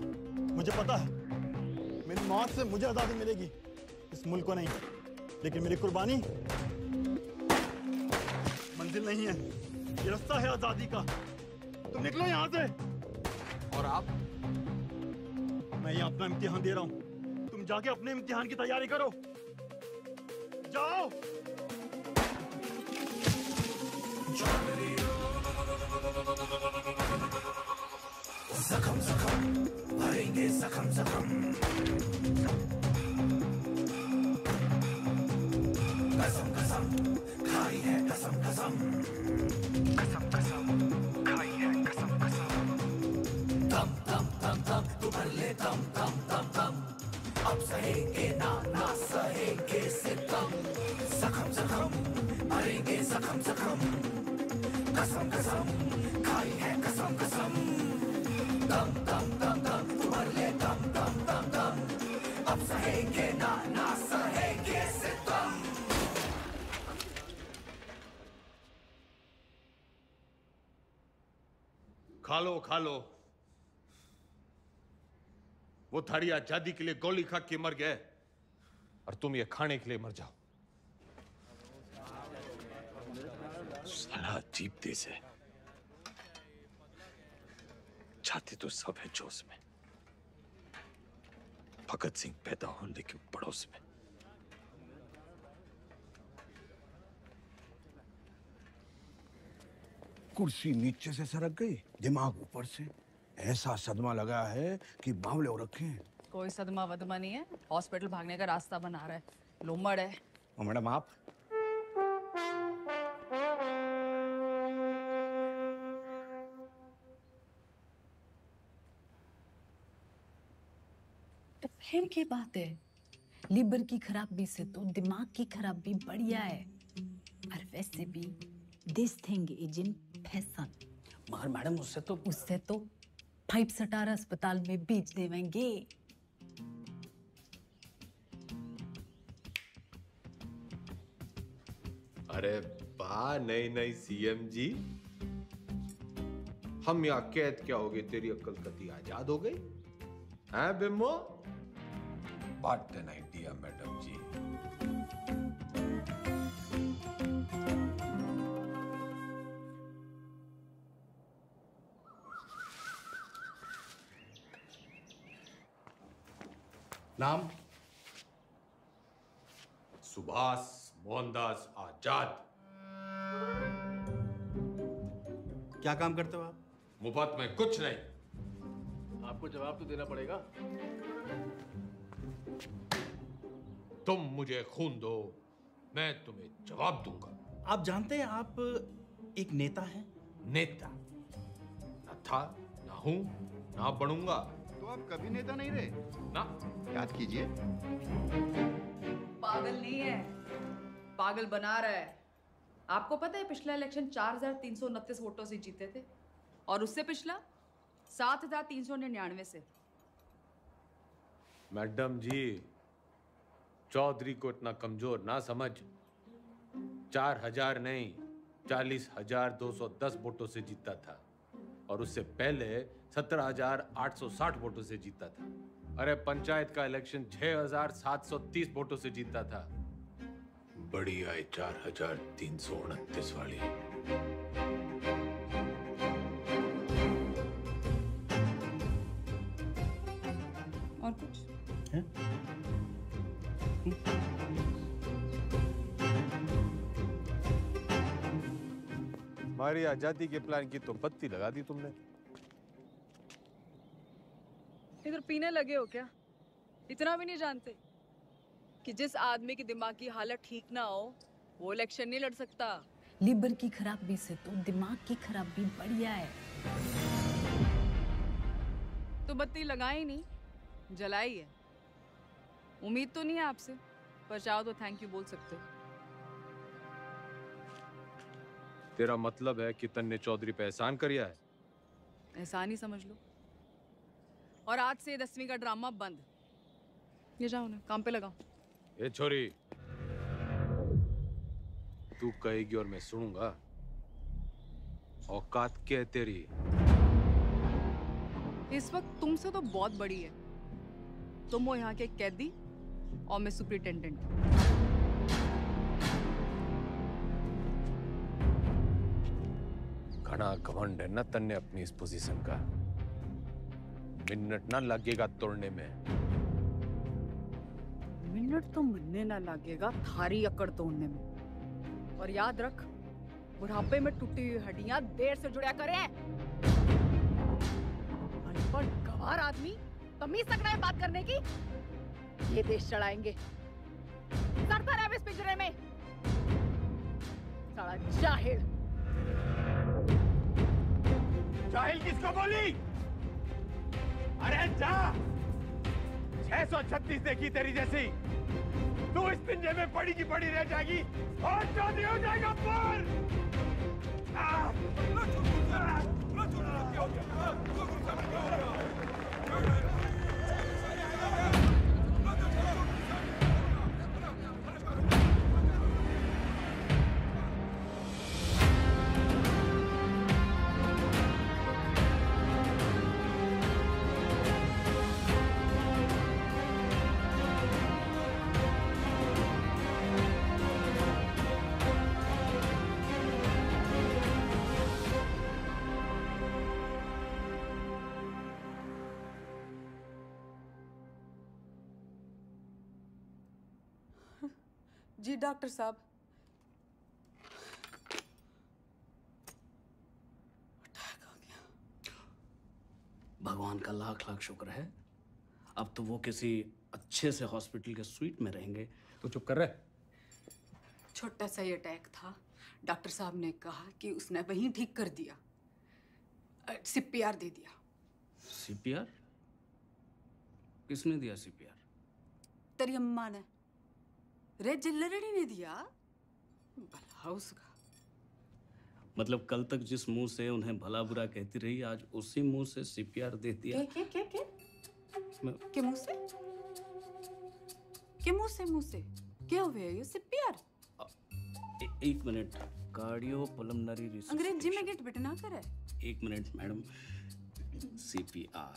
मुझे पता है मेरी मौत से मुझे आजादी मिलेगी, इस मुल्क को नहीं। लेकिन मेरी कुर्बानी मंजिल नहीं है, ये रास्ता है आजादी का। तुम निकलो यहाँ से। और आप? मैं यहाँ अपना इम्तिहान दे रहा हूँ, तुम जाके अपने इम्तिहान की तैयारी करो। जाओ। जख्म जख्म भरेंगे, जख्म जख्म। कसम कसम खाई है, कसम कसम। कसम कसम खाई है, कसम कसम। दम दम दम दम तू भर ले, दम दम दम दम। अब सहेंगे ना ना सहेंगे सितम। जख्म जख्म भरेंगे, जख्म जख्म। कसम कसम खाई है, कसम कसम। दम दम दम दम तू भर ले, दम दम दम दम। अब सहेंगे ना ना सहेंगे सितम। खा लो खा लो। वो थारी आजादी के लिए गोली खा के मर गए और तुम ये खाने के लिए मर जाओ। साला अजीब देश है, छाती तो सब है जोश में। भगत सिंह पैदा हो लेकिन पड़ोस में। कुर्सी नीचे से सरक गई, दिमाग ऊपर से। ऐसा सदमा लगा है कि बावले हो रखे हैं। कोई सदमा वदमा नहीं है, हॉस्पिटल भागने का रास्ता बना रहा है, लोमड़ है। मैडम आप तो फिर क्या बात है, लीवर की खराबी से तो दिमाग की खराबी बढ़िया है। और वैसे भी this thing is in fashion. मगर मैडम उससे तो 5 स्टार अस्पताल में बेच देवेंगे। अरे वाह, नई नई सीएम जी। हम यहाँ कैद क्या हो गए, तेरी अक्ल कती आजाद हो गई हैं बिम्बो? What an idea madam ji. नाम सुभाष मोहनदास आजाद। क्या काम करते हो आप? मुफ्त में कुछ नहीं। आपको जवाब तो देना पड़ेगा। तुम मुझे खून दो, मैं तुम्हें जवाब दूंगा। आप जानते हैं आप एक नेता हैं? नेता न था, न हूं, न बनूंगा। तो आप कभी नेता नहीं रहे ना? याद कीजिए। पागल नहीं है, पागल बना रहा है। आपको पता है पिछला इलेक्शन 4,329 वोटों से जीते थे और उससे पिछला 7,399 से। मैडम जी, चौधरी को इतना कमजोर ना समझ। 4,000 नहीं, 40,210 वोटों से जीता था और उससे पहले 17,860 वोटों से जीता था। अरे पंचायत का इलेक्शन 6,730 वोटों से जीता था। बड़ी आई 4,329 वाली। और कुछ है? हमारी आजादी के प्लान की तो बत्ती लगा दी तुमने। इधर पीने लगे हो क्या? इतना भी नहीं जानते कि जिस आदमी की दिमाग की हालत ठीक ना हो वो इलेक्शन नहीं लड़ सकता। लीवर की खराबी से तो दिमाग की खराबी बढ़िया है। तो बत्ती लगाई नहीं, जलाई है। उम्मीद तो नहीं है आपसे, पर चाहो तो थैंक यू बोल सकते हो। तेरा मतलब है कि तन्ने चौधरी पे एहसान करिया है? एहसान ही समझ लो। और आज से 10वीं का ड्रामा बंद। ये जाओ ना, काम पे लगाओ। ए छोरी, तू कहेगी और मैं सुनूंगा। औकात क्या है तेरी? इस वक्त तुमसे तो बहुत बड़ी है। तुम हो यहाँ के कैदी और मैं सुपरिटेंडेंट। घना घमंड है ना तन्ने अपनी इस पोजीशन का। मिनट ना लगेगा तोड़ने में। मिनट तो मिलने ना लगेगा थारी अकड़ तोड़ने में। और याद रख, बुढ़ापे में टूटी हुई हड्डियां देर से जुड़ा करें। अनपढ़ गंवार आदमी तमीज तक नहीं बात करने की। ये देश चढ़ाएंगे। सड़ता रहे इस पिंजरे में। साला जाहिल। जाहिल किसको बोली? अरे जा! 636 देखी तेरी जैसी। तू इस पिंजरे में पड़ी की पड़ी रह जाएगी और चौधरी हो जाएगा पर। जी डॉक्टर साहब। भगवान का लाख लाख शुक्र है, अब तो वो किसी अच्छे से हॉस्पिटल के स्वीट में रहेंगे। तो चुप कर रहे। छोटा सा ही अटैक था। डॉक्टर साहब ने कहा कि उसने वहीं ठीक कर दिया। सीपीआर दे दिया। सीपीआर? किसने दिया सीपीआर? तेरी अम्मा ने। रे जिल्लरड़ी ने दिया। भला उसका। मतलब कल तक जिस मुंह से उन्हें भला बुरा कहती रही, आज उसी मुंह से सीपीआर दे दिया। के मुंह से? के मुंह से? क्या हुआ ये सीपीआर? एक मिनट, कार्डियोपल्मोनरी अंग्रेजी में गिट बिट ना करे। 1 मिनट मैडम, CPR।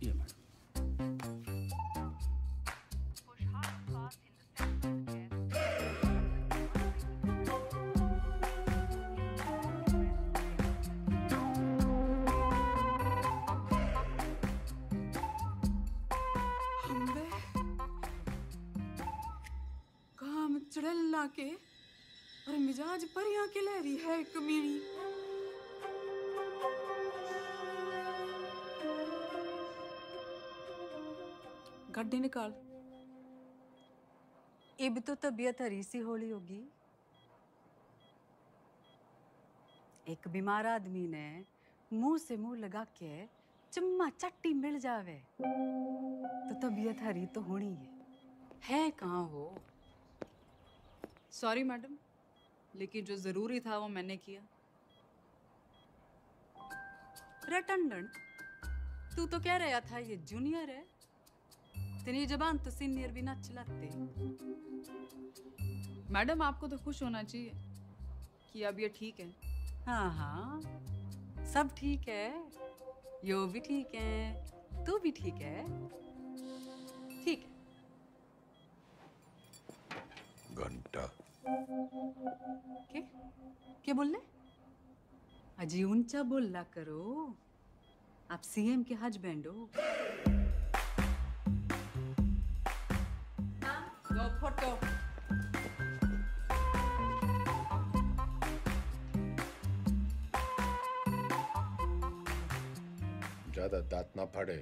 ये मैडम। काम चढ़ला के और मिजाज परियां के लहरी है कमीनी। गड्ढे निकाल। इब तो तबीयत हरी सी होली होगी। एक बीमार आदमी ने मुंह से मुंह लगा के चम्मा चट्टी मिल जावे तो तबीयत हरी तो होनी है कहाँ हो? सॉरी मैडम, लेकिन जो जरूरी था वो मैंने किया। रटंडन, तू तो कह रहा था ये जूनियर है, तेरी जबान तो सीनियर भी ना चलाते। मैडम आपको तो खुश होना चाहिए कि अब ये ठीक है। हाँ हाँ, सब ठीक है, यो भी ठीक है, तू भी ठीक है, ठीक है। घंटा क्या बोल रहे? अजी ऊंचा बोलना करो, आप सीएम के हस्बैंड हो। दो फोटो। ज्यादा दांत ना फाड़े।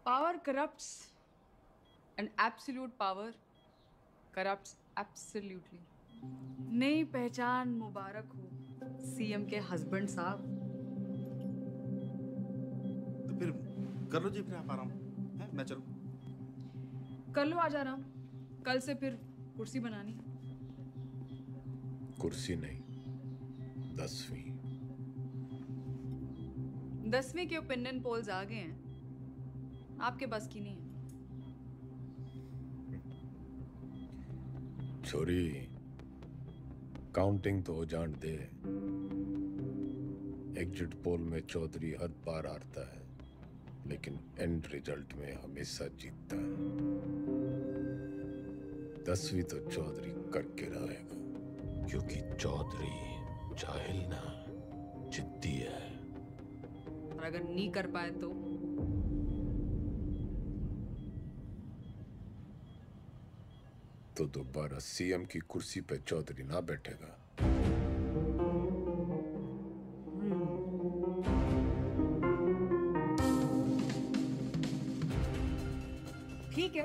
Power corrupts and absolute power corrupts absolutely। नई पहचान मुबारक हो सीएम के हस्बैंड साहब। तो फिर कर लो जी, फिर आप आराम है, मैं चलूं। कर लो आज आराम, कल से फिर कुर्सी बनानी। कुर्सी नहीं, 10वीं। 10वीं के ओपिनियन पोल्स आ गए हैं, आपके बस की नहीं है। छोरी, काउंटिंग तो हो जान दे। एग्जिट पोल में चौधरी हर बार हारता है, लेकिन एंड रिजल्ट में हमेशा जीतता है। 10वीं तो चौधरी करके रहेगा, क्योंकि चौधरी जाहिल ना, जिद्दी है। और अगर नहीं कर पाए तो दोबारा सीएम की कुर्सी पे चौधरी ना बैठेगा। ठीक है,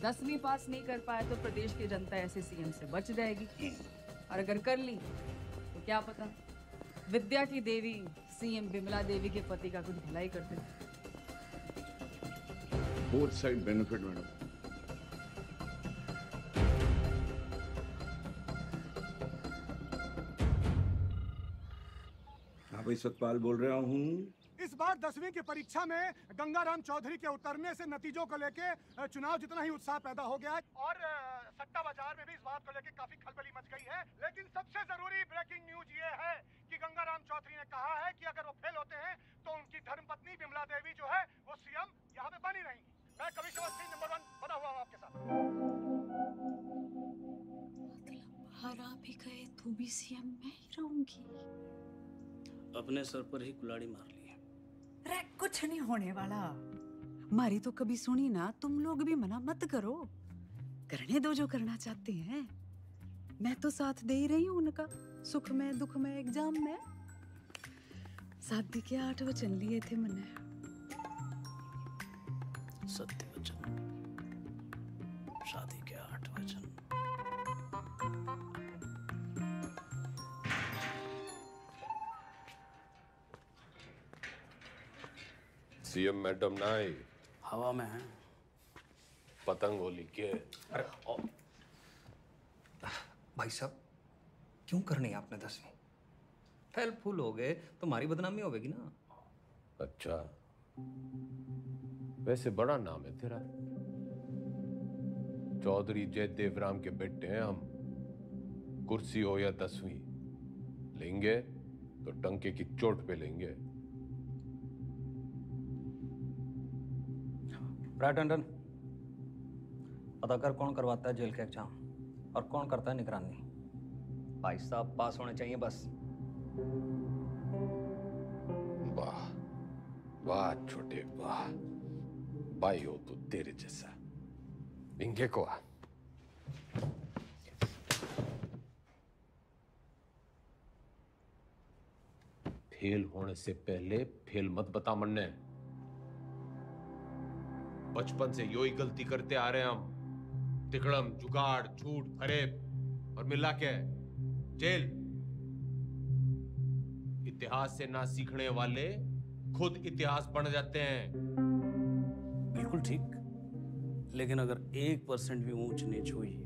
10वीं पास नहीं कर पाए तो प्रदेश की जनता ऐसे सीएम से बच जाएगी, और अगर कर ली तो क्या पता विद्या की देवी सीएम बिमला देवी के पति का कुछ भलाई कर दे। Both side benefit madam. हाँ भाई, सतपाल बोल रहा हूँ। इस बार 10वीं की परीक्षा में गंगाराम चौधरी के उतरने से नतीजों को लेके चुनाव जितना ही उत्साह पैदा हो गया है, और सट्टा बाजार में भी इस बात को लेके काफी खलबली मच गई है। लेकिन सबसे जरूरी ब्रेकिंग न्यूज ये है कि गंगाराम चौधरी ने कहा है कि अगर वो फेल होते हैं तो उनकी धर्मपत्नी बिमला देवी जो है वो सीएम यहाँ पे बनी रहेंगी। मैं कमिश्नर सिंह नंबर 1 बना हुआ हूँ आपके साथ। हरा भी गए तो भी सीएम मैं ही रहूंगी। अपने सर पर ही कुल्हाड़ी मार ली। अरे कुछ नहीं होने वाला, मारी तो कभी सुनी ना। तुम लोग भी मना मत करो, करने दो जो करना चाहते हैं। मैं तो साथ दे ही रही हूँ उनका, सुख में दुख में एग्जाम में। शादी के 8 वचन लिए थे मैंने। सत्य वचन, शादी के 8 वचन। सीएम मैडम ना आई, हवा में है। पतंग होली के। भाई साहब, क्यों करनी है आपने 10वीं? फेल फूल हो गए तो हमारी बदनामी होगी ना। अच्छा, वैसे बड़ा नाम है तेरा। चौधरी जयदेवराम के बेटे हैं हम। कुर्सी हो या 10वीं, लेंगे तो डंके की चोट पे लेंगे। टंडन, पता कर कौन करवाता है जेल के एग्जाम और कौन करता है निगरानी। भाई साहब पास होने चाहिए बस। वाह वाह छोटे वाह, भाई हो तो तेरे जैसा। इंगे को आ। फेल होने से पहले फेल मत बता मन्ने। बचपन से यो ही गलती करते आ रहे हैं हम। तिकड़म, जुगाड़, झूठ, फरेब और मिला के जेल। इतिहास से ना सीखने वाले खुद इतिहास बन जाते हैं। बिल्कुल ठीक, लेकिन अगर 1% भी ऊंच नीच हुई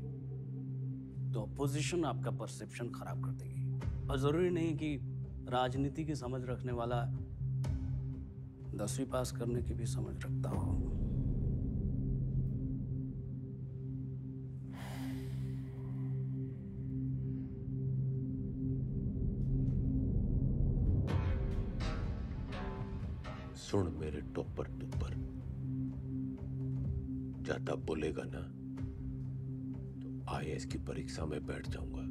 तो अपोजिशन आपका परसेप्शन खराब कर देगी। और जरूरी नहीं कि राजनीति की समझ रखने वाला 10वीं पास करने की भी समझ रखता हो। सुन मेरे टॉपर टुपर, ज्यादा बोलेगा ना तो IAS की परीक्षा में बैठ जाऊंगा।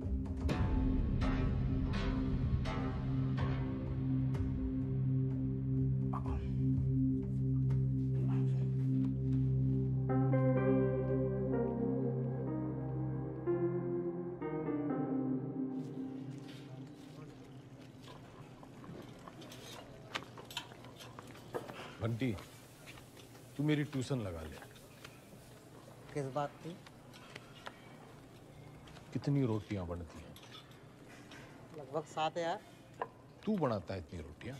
बंटी, तू मेरी ट्यूशन लगा ले। किस बात की? कितनी रोटियां बनती हैं? लगभग 7 यार। तू बनाता है इतनी रोटियां?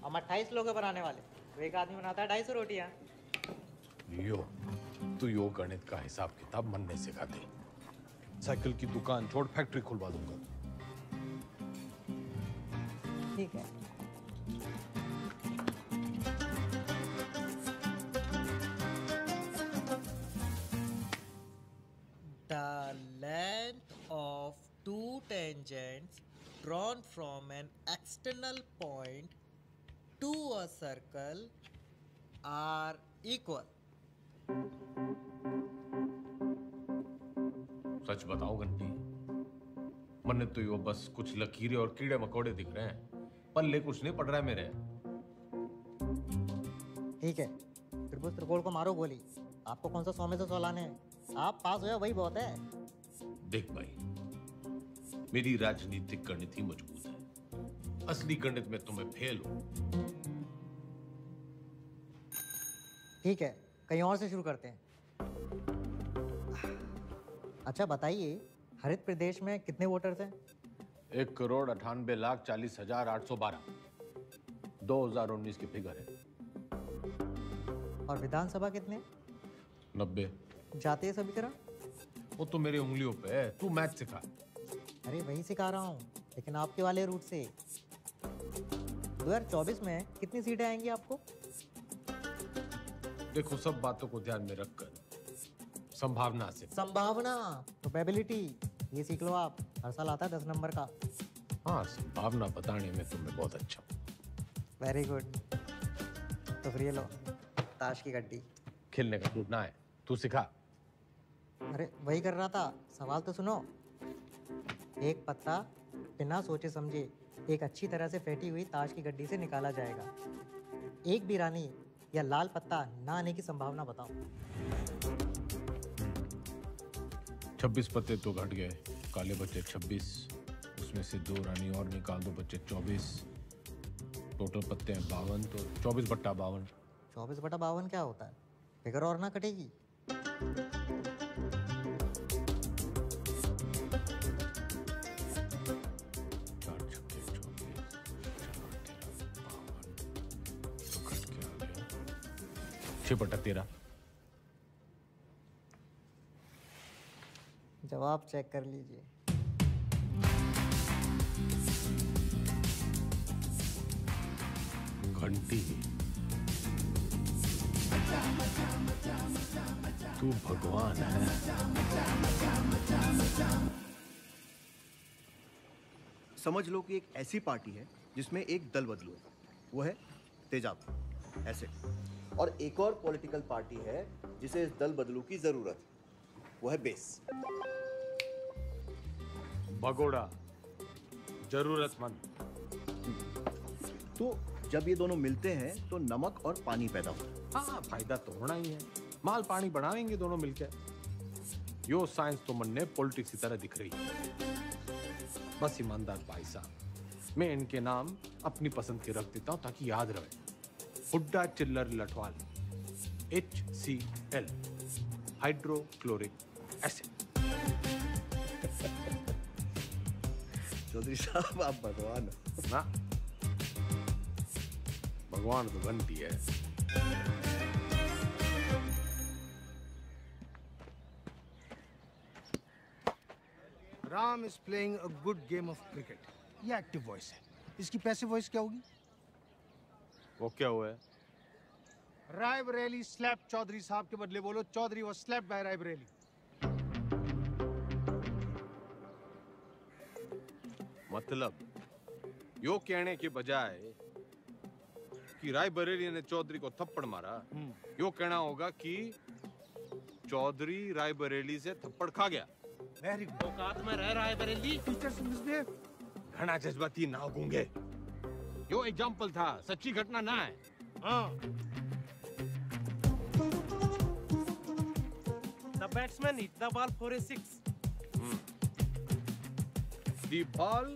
हम 28 लोग हैं बनाने वाले, तो एक आदमी बनाता है 250 रोटियां। तू यो गणित का हिसाब किताब मन नहीं सिखा दे। साइकिल की दुकान छोड़, फैक्ट्री खुलवा दूंगा। ठीक है। The length of two tangents drawn from an external point to a circle are equal. सच बताओ घंटी, मन तो यो बस कुछ लकीरें और कीड़े मकोड़े दिख रहे हैं, पल्ले कुछ नहीं पड़ रहा है मेरे। ठीक है, त्रिभुज त्रिकोण को मारो गोली। आपको कौन सा 100 में से 100 लाने हैं? आप पास हो या वही बहुत है। देख भाई, मेरी राजनीतिक गणित ही मजबूत है, असली गणित में तुम्हें फेल हो। ठीक है, कहीं और से शुरू करते हैं। अच्छा बताइए, हरित प्रदेश में कितने वोटर्स हैं? 1,98,40,812 2019 की फिगर है। और विधानसभा कितने? 90। जातीय समीकरण? वो तो मेरी उंगलियों पे है, तू मैथ सिखा। अरे वही सिखा रहा हूँ, लेकिन आपके वाले रूट से। 2024 में कितनी सीटें आएंगी आपको? देखो, सब बातों को ध्यान में रखकर संभावना से। संभावना, प्रोबेबिलिटी, ये सीख लो आप। हर साल आता है 10 नंबर का। हाँ, संभावना बताने में तुम्हें बहुत अच्छा। Very good. तो फिर ये लो, ताश की गड्डी। खेलने का टूटना है, तू सिखा। अरे वही कर रहा था, सवाल तो सुनो। एक पत्ता बिना सोचे समझे एक अच्छी तरह से फेंटी हुई ताश की गड्डी से निकाला जाएगा। एक भी रानी या लाल पत्ता ना आने की संभावना बताओ। 26 पत्ते तो घट गए, काले बचे 26, उसमें से 2 रानी और निकाल दो, बचे 24। टोटल पत्ते हैं 52, तो 24/52। 24/52 क्या होता है? फिगर और ना कटेगी। बटा 13। जवाब चेक कर लीजिए। घंटी तू भगवान है। समझ लो कि एक ऐसी पार्टी है जिसमें एक दल बदलू है, वो है तेजाब। ऐसे। और एक और पॉलिटिकल पार्टी है जिसे इस दल बदलू की जरूरत है, वो है बेस। भगोड़ा, जरूरतमंद। तो जब ये दोनों मिलते हैं तो नमक और पानी पैदा होता है। हाँ, फायदा तो होना ही है। माल पानी बढ़ाएंगे दोनों मिलकर। यो साइंस तो मन ने पॉलिटिक्स की तरह दिख रही है। बस ईमानदार भाई साहब, मैं इनके नाम अपनी पसंद के रख देता हूं ताकि याद रहे। Hooda Chillar Lathwal, HCl, hydrochloric acid. Chaudhary sahab आप भगवान हो ना? भगवान तो बनती है। Ram is playing a good game of cricket. ये एक्टिव वॉइस है। इसकी पैसिव वॉइस क्या होगी? वो क्या हुआ है? रायबरेली स्लैप चौधरी साहब के बदले बोलो Chaudhary was slapped by Raebareli. मतलब यो कहने के बजाय कि रायबरेली ने चौधरी को थप्पड़ मारा, यो कहना होगा कि चौधरी रायबरेली से थप्पड़ खा गया। Very good. औकात में रह रायबरेली। Teachers misbehave. घना जज्बाती ना गूंगे। यो एग्जाम्पल था, सच्ची घटना ना है। हाँ। The batsman hit the ball for a 6. The ball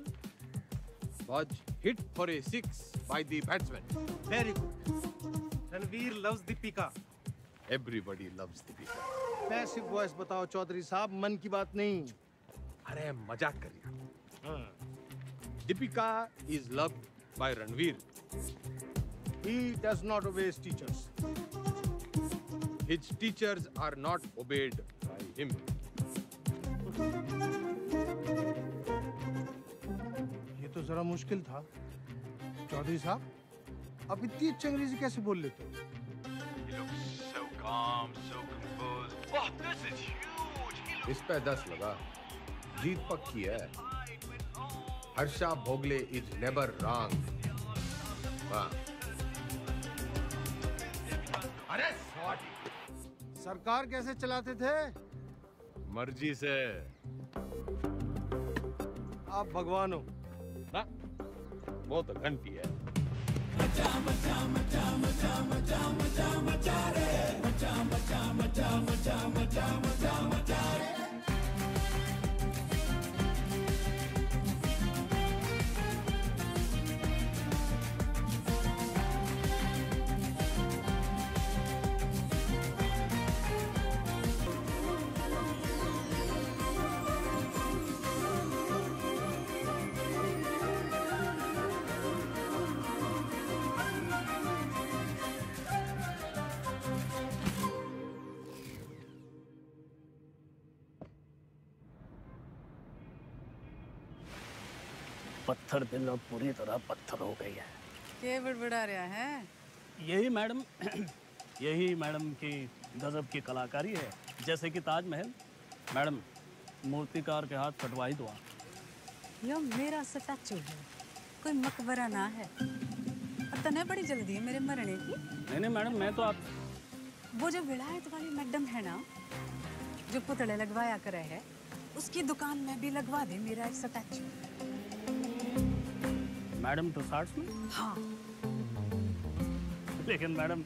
was hit for a 6 by the batsman. Very good. Ranveer loves Deepika. Everybody loves Deepika. Passive voice बताओ चौधरी साहब, मन की बात नहीं। अरे मजाक कर रहा। Deepika is loved by Ranveer. He does not obey his teachers. His teachers are not obeyed by him. ये तो जरा मुश्किल था चौधरी साहब। आप इतनी अच्छी अंग्रेजी कैसे बोल लेते हो? He looks so calm, so composed. Wow, this is huge. इस पे 10 लगा। जीत पक्की है। Harsha Bhogle is never wrong. वाह। अरे सरकार कैसे चलाते थे? मर्जी से। आप भगवान हो ना? वो तो घंटी है। पत्थर दिल अब पूरी तरह पत्थर हो गई है। क्या बड़बड़ा रहा है? यही मैडम की गजब की कलाकारी है। जैसे कि ताजमहल। मैडम, मूर्तिकार के हाथ कटवा ही दो। यो मेरा स्टैचू है, कोई मकबरा ना है। और तने बड़ी जल्दी है मेरे मरने की। नहीं मैडम, मैं तो आप वो जो विलायत वाली मैडम है ना, जो पुतले लगवाया करे है, उसकी दुकान में भी लगवा दे मेरा एक स्टैचू। मैडम तो 60 में? हाँ। लेकिन मैडम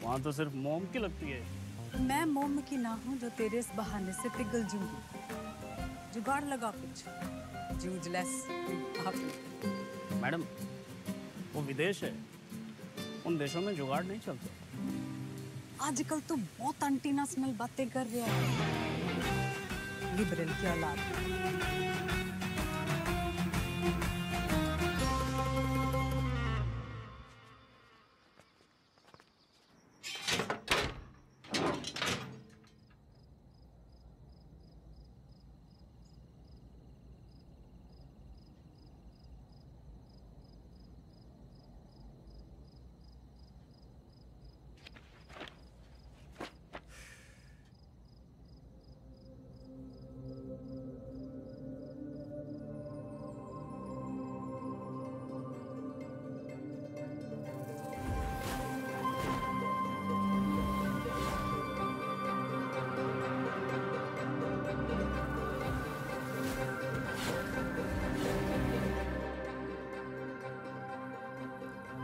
वहाँ तो सिर्फ मोम की लगती है। मैं मोम की ना हूँ जो तेरे इस बहाने से पिघल जूंगी। जुगाड़ लगा कुछ। जूझलेस मैडम, वो विदेश है, उन देशों में जुगाड़ नहीं चलते। आजकल तो बहुत अंटीना स्मेल बातें कर रहे हैं। लिबरल की औलाद।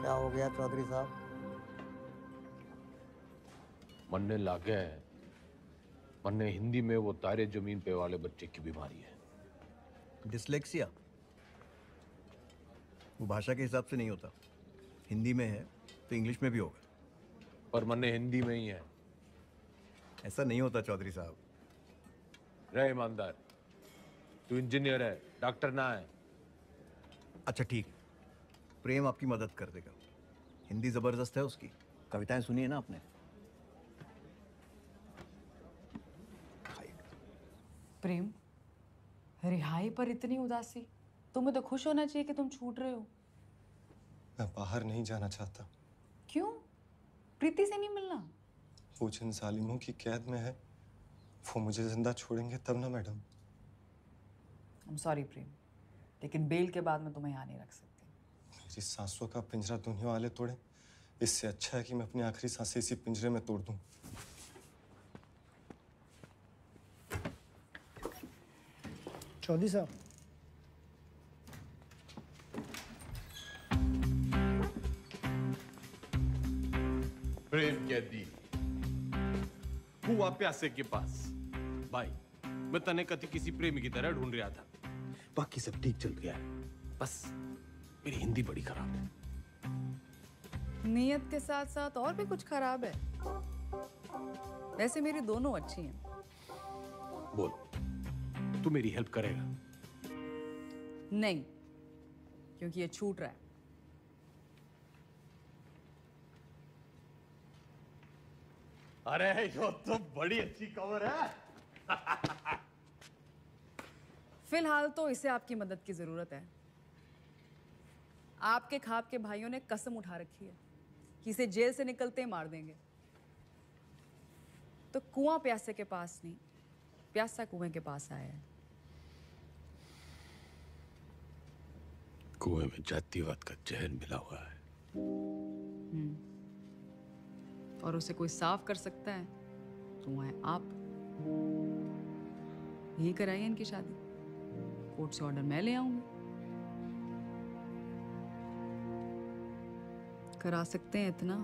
क्या हो गया चौधरी साहब? मन्ने लागे है, मन्ने हिंदी में वो तारे जमीन पे वाले बच्चे की बीमारी है। डिसलेक्सिया वो भाषा के हिसाब से नहीं होता, हिंदी में है तो इंग्लिश में भी होगा। पर मन्ने हिंदी में ही है। ऐसा नहीं होता चौधरी साहब। रहे ईमानदार, तू इंजीनियर है, डॉक्टर ना है। अच्छा ठीक है, प्रेम आपकी मदद कर देगा। हिंदी जबरदस्त है उसकी, कविताएं सुनी है ना आपने? प्रेम, रिहाई पर इतनी उदासी? तुम्हें तो खुश होना चाहिए कि तुम छूट रहे हो। मैं बाहर नहीं जाना चाहता। क्यों? प्रीति से नहीं मिलना? वो जिन जालिमों की कैद में है वो मुझे जिंदा छोड़ेंगे तब ना मैडम। I'm sorry प्रेम, लेकिन बेल के बाद मैं तुम्हें यहाँ नहीं रख सकती। मेरी सांसों का पिंजरा दुनिया वाले तोड़े, इससे अच्छा है कि मैं अपनी आखिरी सांसें इसी पिंजरे में तोड़ दूं। चौधरी साहब, प्रेम कैदी हुआ प्यासे के पास। भाई मैं तने कति किसी प्रेमी की तरह ढूंढ रहा था। बाकी सब ठीक चल रहा है, बस मेरी हिंदी बड़ी खराब है। नियत के साथ साथ और भी कुछ खराब है। वैसे मेरी दोनों अच्छी हैं। बोल, तू मेरी हेल्प करेगा? नहीं, क्योंकि ये छूट रहा है। अरे यो तो बड़ी अच्छी खबर है। फिलहाल तो इसे आपकी मदद की जरूरत है। आपके खाप के भाइयों ने कसम उठा रखी है कि इसे जेल से निकलते ही मार देंगे। तो कुआं प्यासे के पास नहीं, प्यासा कुएं के पास आया है। कुएं में जातिवाद का जहर मिला हुआ है। और उसे कोई साफ कर सकता है तो है आप। यही कराइए इनकी शादी। कोर्ट से ऑर्डर मैं ले आऊंगी। करा सकते हैं इतना?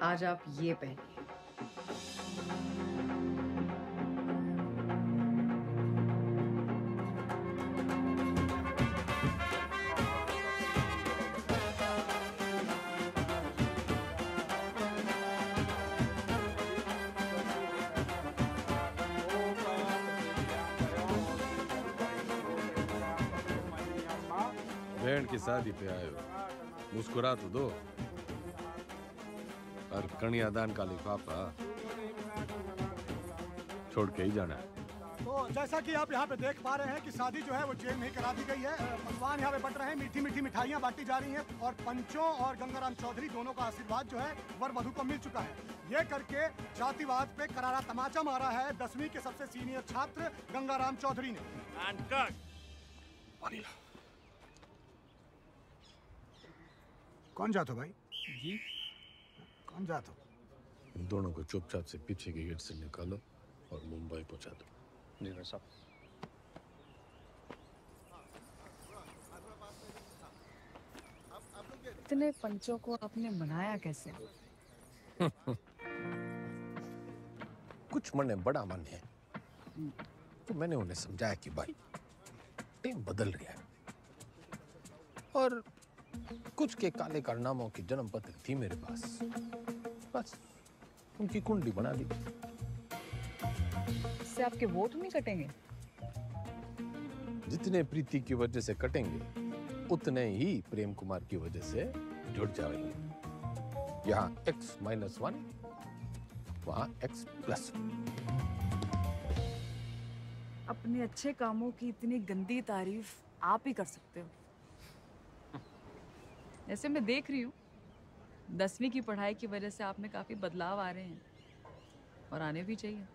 आज आप ये पहनिए। बहन की शादी पे आए हो, मुस्कुरा तो दो। और कन्यादान का लिफाफा छोड़ के ही जाना है। तो जैसा कि आप यहाँ पे देख पा रहे हैं कि शादी जो है वो जेल में ही करा दी गई है। पकवान यहाँ पे बट रहे हैं, मीठी मीठी मिठाइयाँ बांटी जा रही हैं और पंचों और गंगाराम चौधरी दोनों का आशीर्वाद जो है वर वधू को मिल चुका है। ये करके जातिवाद पे करारा तमाचा मारा है 10वीं के सबसे सीनियर छात्र गंगाराम चौधरी ने। कौन जात हो भाई? जी कौन जात हो? इन दोनों को चुपचाप से पीछे के गेट से निकालो और मुंबई पहुंचा दो। जी भाई साहब। इतने पंचों को आपने मनाया कैसे? कुछ मन है, बड़ा मन है, तो मैंने उन्हें समझाया कि भाई टाइम बदल रहा है और कुछ के काले कारनामों की जन्म पत्र थी मेरे पास, बस उनकी कुंडली बना दी। इससे आपके वोट नहीं कटेंगे? जितने प्रीति की वजह से कटेंगे उतने ही प्रेम कुमार की वजह से जुड़ जाएंगे। यहाँ X-1, वहाँ X+1। अपने अच्छे कामों की इतनी गंदी तारीफ आप ही कर सकते हो। ऐसे मैं देख रही हूँ 10वीं की पढ़ाई की वजह से आप में काफी बदलाव आ रहे हैं और आने भी चाहिए।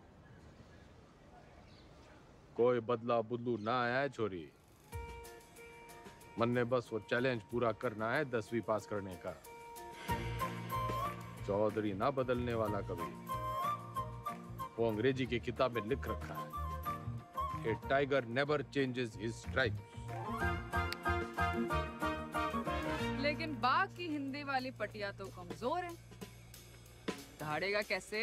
कोई बदलाव बुदलू ना आया है छोरी। मन ने बस वो चैलेंज पूरा करना है 10वीं पास करने का। चौधरी ना बदलने वाला कभी। वो अंग्रेजी की किताब में लिख रखा है, a tiger never changes his stripes. लेकिन बाकी हिंदी वाली पटिया तो कमजोर है, दहाड़ेगा कैसे?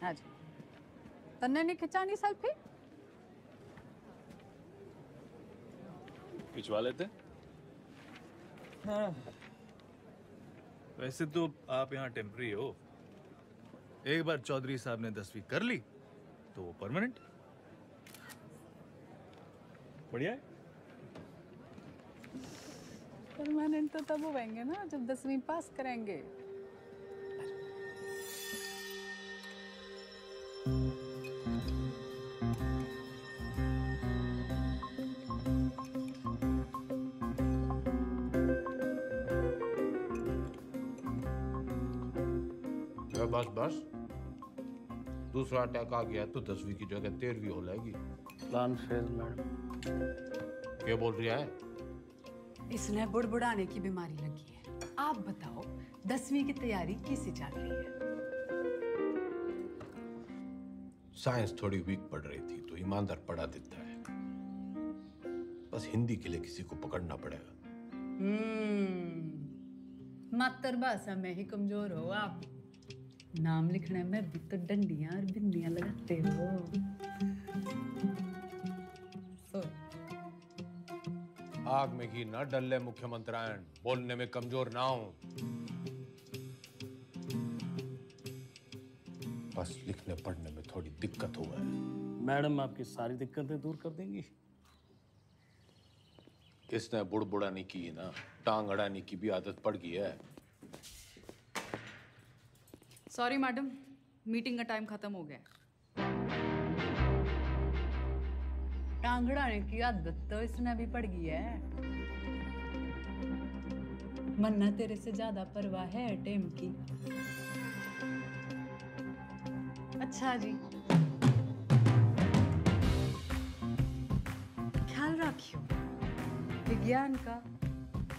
हाँ जी, तन्ने नहीं खिंचानी सेल्फी? खिंचवा लेते। हाँ। वैसे तो आप यहाँ टेम्पररी हो, एक बार चौधरी साहब ने 10वीं कर ली तो वो परमानेंट। बढ़िया है। परमानेंट तो तब होंगे ना जब 10वीं पास करेंगे। बस बस, दूसरा अटैक आ गया तो 10वीं की जगह 13वीं हो जाएगी। Plan fail madam. क्या बोल रही है? इसने बुड़बुड़ाने की बीमारी लगी है। आप बताओ 10वीं की तैयारी कैसे चल रही है? साइंस थोड़ी वीक पड़ रही थी तो ईमानदार पढ़ा देता है। बस हिंदी के लिए किसी को पकड़ना पड़ेगा। मातृभाषा में ही कमजोर हो आप। नाम लिखने में भी तो डंडियां और बिंदियां लगाते हो। आग में घी ना डल्ले मुख्यमंत्रियान, बोलने में कमजोर ना हो। बस लिखने पढ़ने में थोड़ी दिक्कत हुआ है। मैडम आपकी सारी दिक्कतें दूर कर देंगी। इसने बुड़बुड़ाने की ना, टांग अड़ाने की भी आदत पड़ गई है। सॉरी मैडम, मीटिंग का टाइम खत्म हो गया। टांगड़ाने की आदत तो इसने भी पड़ गई है। मन्ना तेरे से ज्यादा परवाह है टेम की। अच्छा जी, ख्याल रखियो विज्ञान का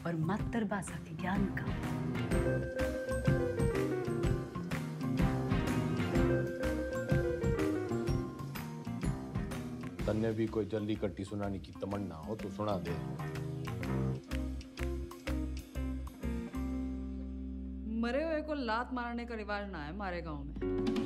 और मातृभाषा के ज्ञान का। तन्ने भी कोई जल्दी कट्टी सुनाने की तमन्ना हो तो सुना दे। मरे हुए को लात मारने का रिवाज ना है हमारे गांव में।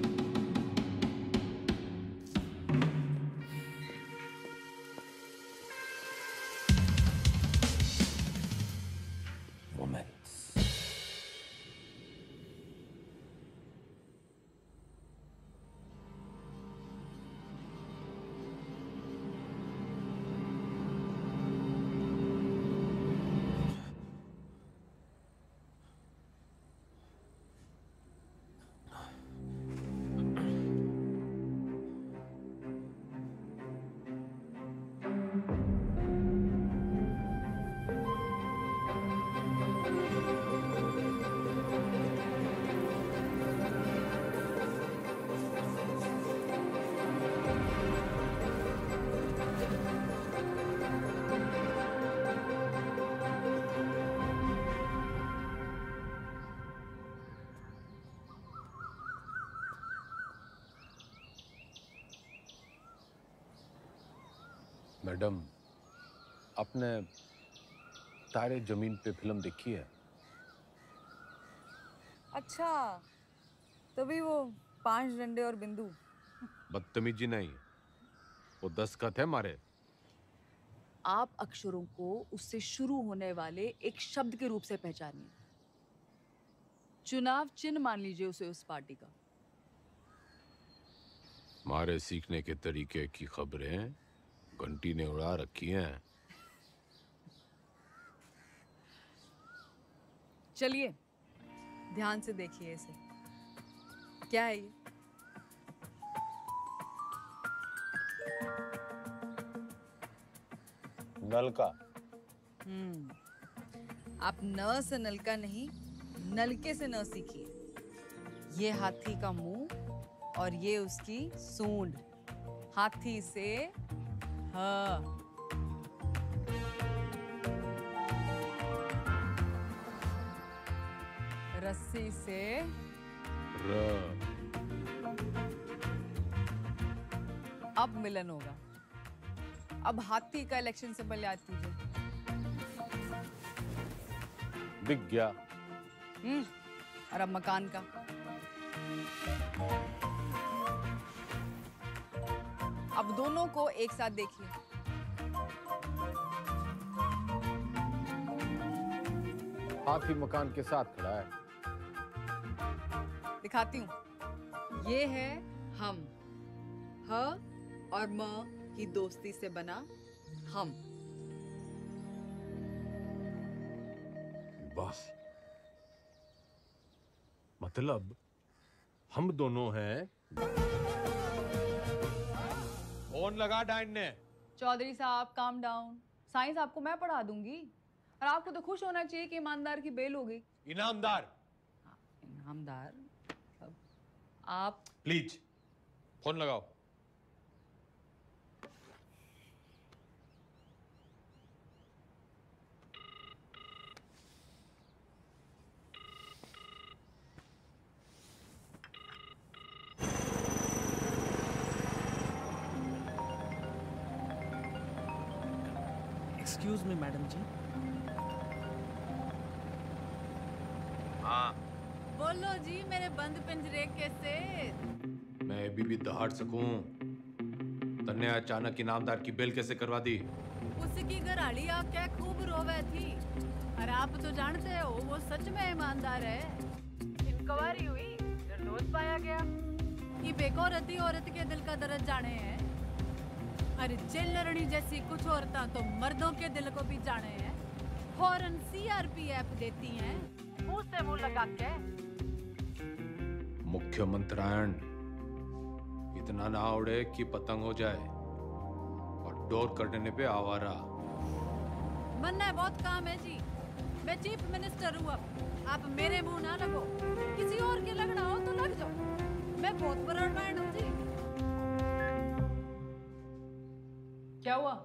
मैडम, आपने तारे जमीन पे फिल्म देखी है? अच्छा, तभी वो 5 डंडे और बिंदु। बदतमीजी नहीं, वो दस्तखत है मारे। आप अक्षरों को उससे शुरू होने वाले एक शब्द के रूप से पहचानिए। चुनाव चिन्ह मान लीजिए उसे उस पार्टी का। मारे सीखने के तरीके की खबरें घंटी ने उड़ा रखी हैं। चलिए ध्यान से देखिए इसे। क्या है ये? नलका। आप न से नलका नहीं, नलके से न सीखिए। ये हाथी का मुंह और ये उसकी सूंड। हाथी से ह, रस्सी से अब मिलन होगा। अब हाथी का इलेक्शन सिंबल याद कीजिए। दिख गया। और अब मकान का। अब दोनों को एक साथ देखिए। हाथी मकान के साथ खड़ा है। दिखाती हूँ। ये है हम, ह और म की दोस्ती से बना हम। वाह, मतलब हम दोनों हैं। फोन लगा डाइन ने। चौधरी साहब काम डाउन। साइंस आपको मैं पढ़ा दूंगी और आपको तो खुश होना चाहिए कि ईमानदार की बेल हो गई। इनामदार। इनामदार आप प्लीज फोन लगाओ। एक्सक्यूज मी मैडम जी। हाँ, बोलो जी मेरे बंद पिंजरे के सेठ। मैं अभी भी दहाड़ सकूं। तन्ने अचानक इनामदार की बेल कैसे करवा दी? उसकी घराड़ी आके खूब रोवे थी और आप तो जानते हो वो सच में ईमानदार है। इंक्वायरी हुई, निर्दोष पाया गया। ये बेगौरती औरत के दिल का दर्द जाने हैं। अरे जेलरनी जैसी कुछ औरतें तो मर्दों के दिल को भी जाने हैं। फौरन सीआरपीएफ देती हैं मुंह से मुंह लगा के। मुख्यमंत्रायण इतना ना उड़े कि पतंग हो जाए और डोर कटने पे आवारा। बनना बहुत काम है जी। मैं चीफ मिनिस्टर हूँ। अब आप मेरे मुंह ना लगो। किसी और के लगना हो तो लग जाओ। मैं बहुत ब्रॉडमाइंड हूँ जी। क्या हुआ?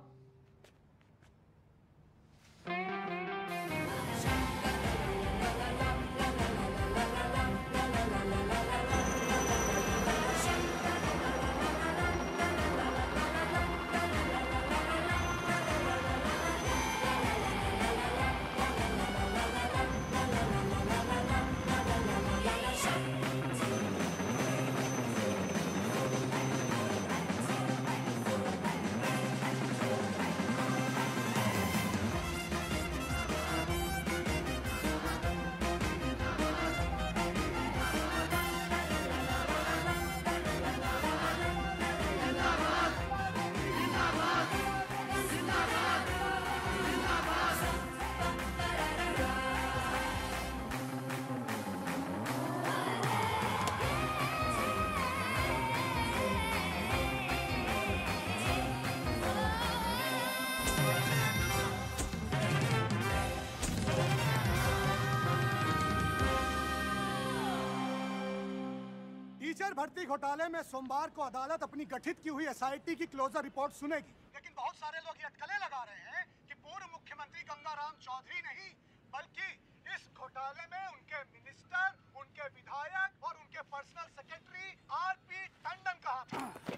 टीचर भर्ती घोटाले में सोमवार को अदालत अपनी गठित की हुई एसआईटी की क्लोजर रिपोर्ट सुनेगी। लेकिन बहुत सारे लोग ये अटकलें लगा रहे हैं कि पूर्व मुख्यमंत्री गंगाराम चौधरी नहीं बल्कि इस घोटाले में उनके मिनिस्टर, उनके विधायक और उनके पर्सनल सेक्रेटरी आरपी टंडन का हाथ है।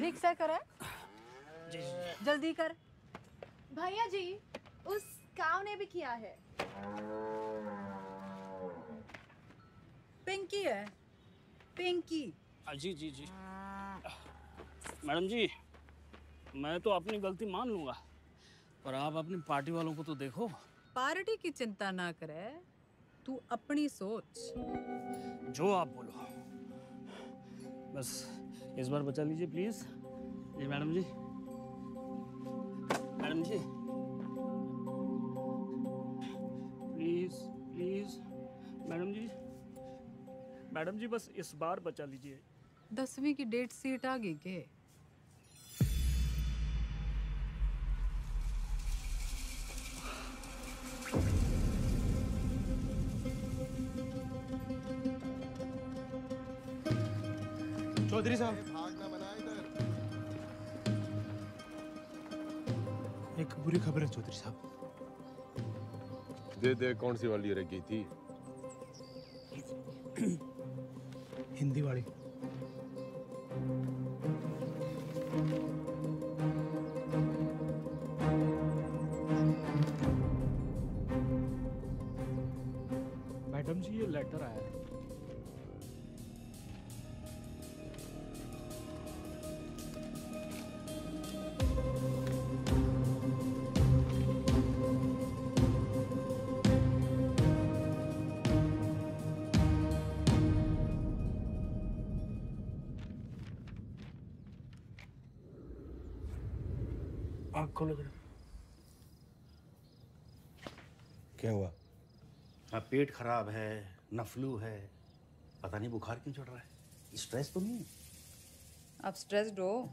ठीक से करे, जल्दी कर। भैया जी, उस काव ने भी किया है। पिंकी है, पिंकी। जी जी जी मैडम जी, मैं तो अपनी गलती मान लूंगा, पर आप अपनी पार्टी वालों को तो देखो। पार्टी की चिंता ना करे, तू अपनी सोच। जो आप बोलो, बस इस बार बचा लीजिए प्लीज। जी madam ji, madam ji please please, madam ji, madam ji बस इस बार बचा लीजिए। 10वीं की डेट सीट आ गई के? चौधरी साहब, एक बुरी खबर है चौधरी साहब। दे दे, कौन सी वाली रह गई थी? हिंदी वाली। मैडम जी ये लेटर आया है। आँख खोलो जरा। क्या हुआ? हाँ, पेट खराब है, न फ्लू है, पता नहीं बुखार क्यों चढ़ रहा है। स्ट्रेस तो नहीं है? आप स्ट्रेस्ड हो?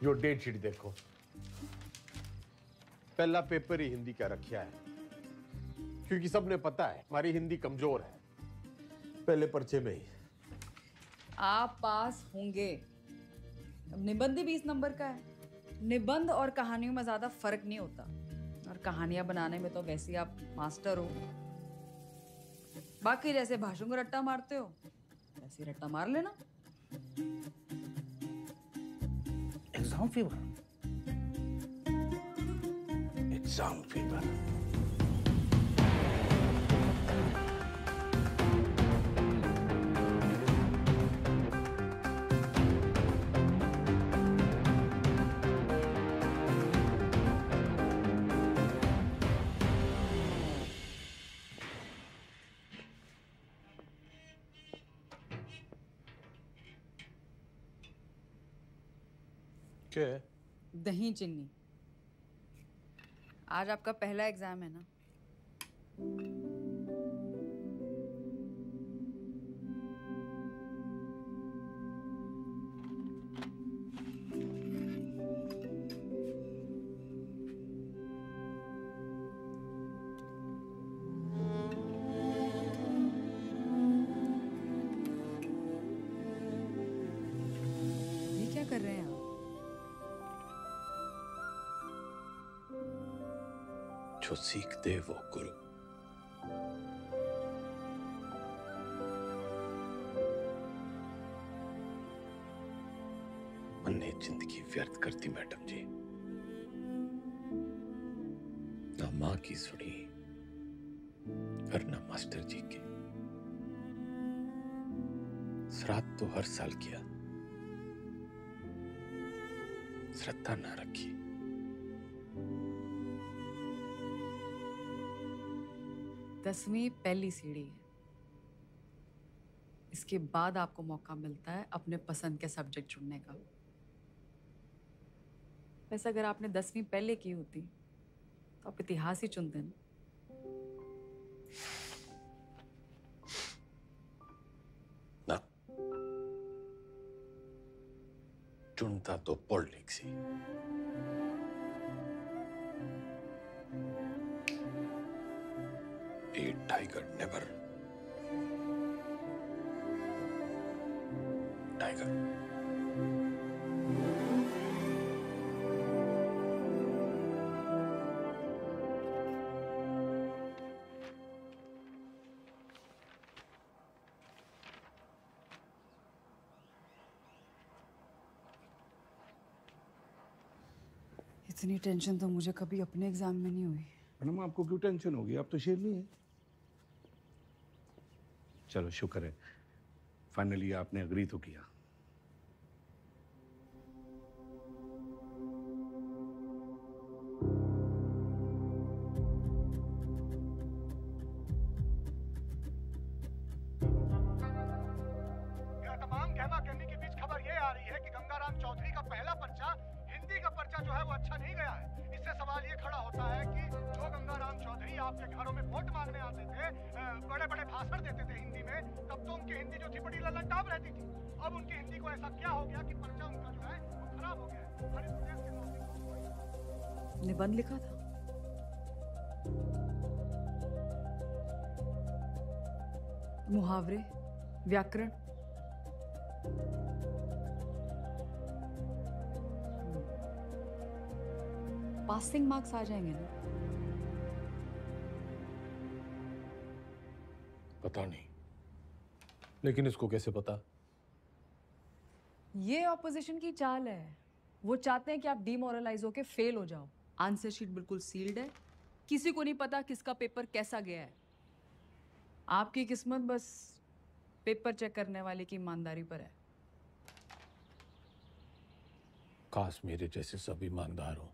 यो डेट शीट देखो, पहला पेपर ही हिंदी का रखा है, क्योंकि सबने पता है हमारी हिंदी कमजोर है। पहले पर्चे में ही आप पास होंगे। अब निबंध ही 20 नंबर का है। निबंध और कहानियों में ज्यादा फर्क नहीं होता, और कहानियां बनाने में तो वैसे ही आप मास्टर हो। बाकी जैसे भाषण को रट्टा मारते हो वैसे ही रट्टा मार लेना। Exam fever. Exam fever. क्या? दही चीनी। आज आपका पहला एग्जाम है ना? ये क्या कर रहे हैं आप? जो सीखते वो गुरु। मैंने जिंदगी व्यर्थ करती मैडम जी, ना माँ की सुनी और ना मास्टर जी की। श्राद्ध तो हर साल किया, श्रद्धा ना रखी। दसवीं पहली सीढ़ी है। इसके बाद आपको मौका मिलता है अपने पसंद के सब्जेक्ट चुनने का। वैसे अगर आपने 10वीं पहले की होती तो आप इतिहास ही चुनते ना। ना, चुनता तो politics he. A tiger never. Tiger. इतनी टेंशन तो मुझे कभी अपने एग्जाम में नहीं हुई। मैडम आपको क्यों टेंशन होगी? आप तो शेरनी है। चलो शुक्र है, फाइनली आपने अग्री तो किया। यह तमाम कहमा कहनी के बीच खबर ये आ रही है कि गंगाराम चौधरी का पहला पर्चा, हिंदी का पर्चा जो है वो अच्छा नहीं गया है। इससे सवाल ये खड़ा होता है कि जो गंगाराम चौधरी आपके घरों में वोट मांगने आते थे, बड़े बड़े भाषण देते थे हिंदी में, तब तो उनकी हिंदी जो थी बड़ी लल्लनटाप रहती थी। अब उनकी हिंदी को ऐसा क्या हो गया कि पर्चा उनका जो है वो खराब हो गया है। हर इस प्रदेश के निबंध लिखा था। मुहावरे, व्याकरण। पासिंग मार्क्स आ जाएंगे ना? पता नहीं, लेकिन इसको कैसे पता? ये ऑपोजिशन की चाल है। वो चाहते हैं कि आप डिमोरलाइज होके फेल हो जाओ। आंसर शीट बिल्कुल सील्ड है, किसी को नहीं पता किसका पेपर कैसा गया है। आपकी किस्मत बस पेपर चेक करने वाले की ईमानदारी पर है। काश मेरे जैसे सब ईमानदार हो।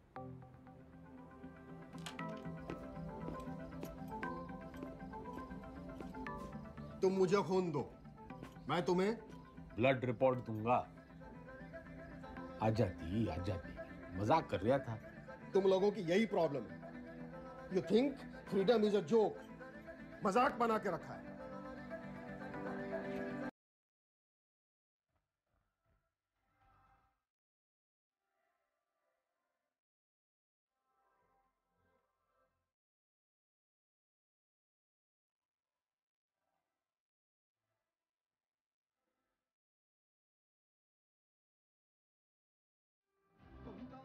तुम मुझे खून दो, मैं तुम्हें ब्लड रिपोर्ट दूंगा। आ जाती, मजाक कर रहा था। तुम लोगों की यही प्रॉब्लम है। You think freedom is a joke, मजाक बना के रखा है।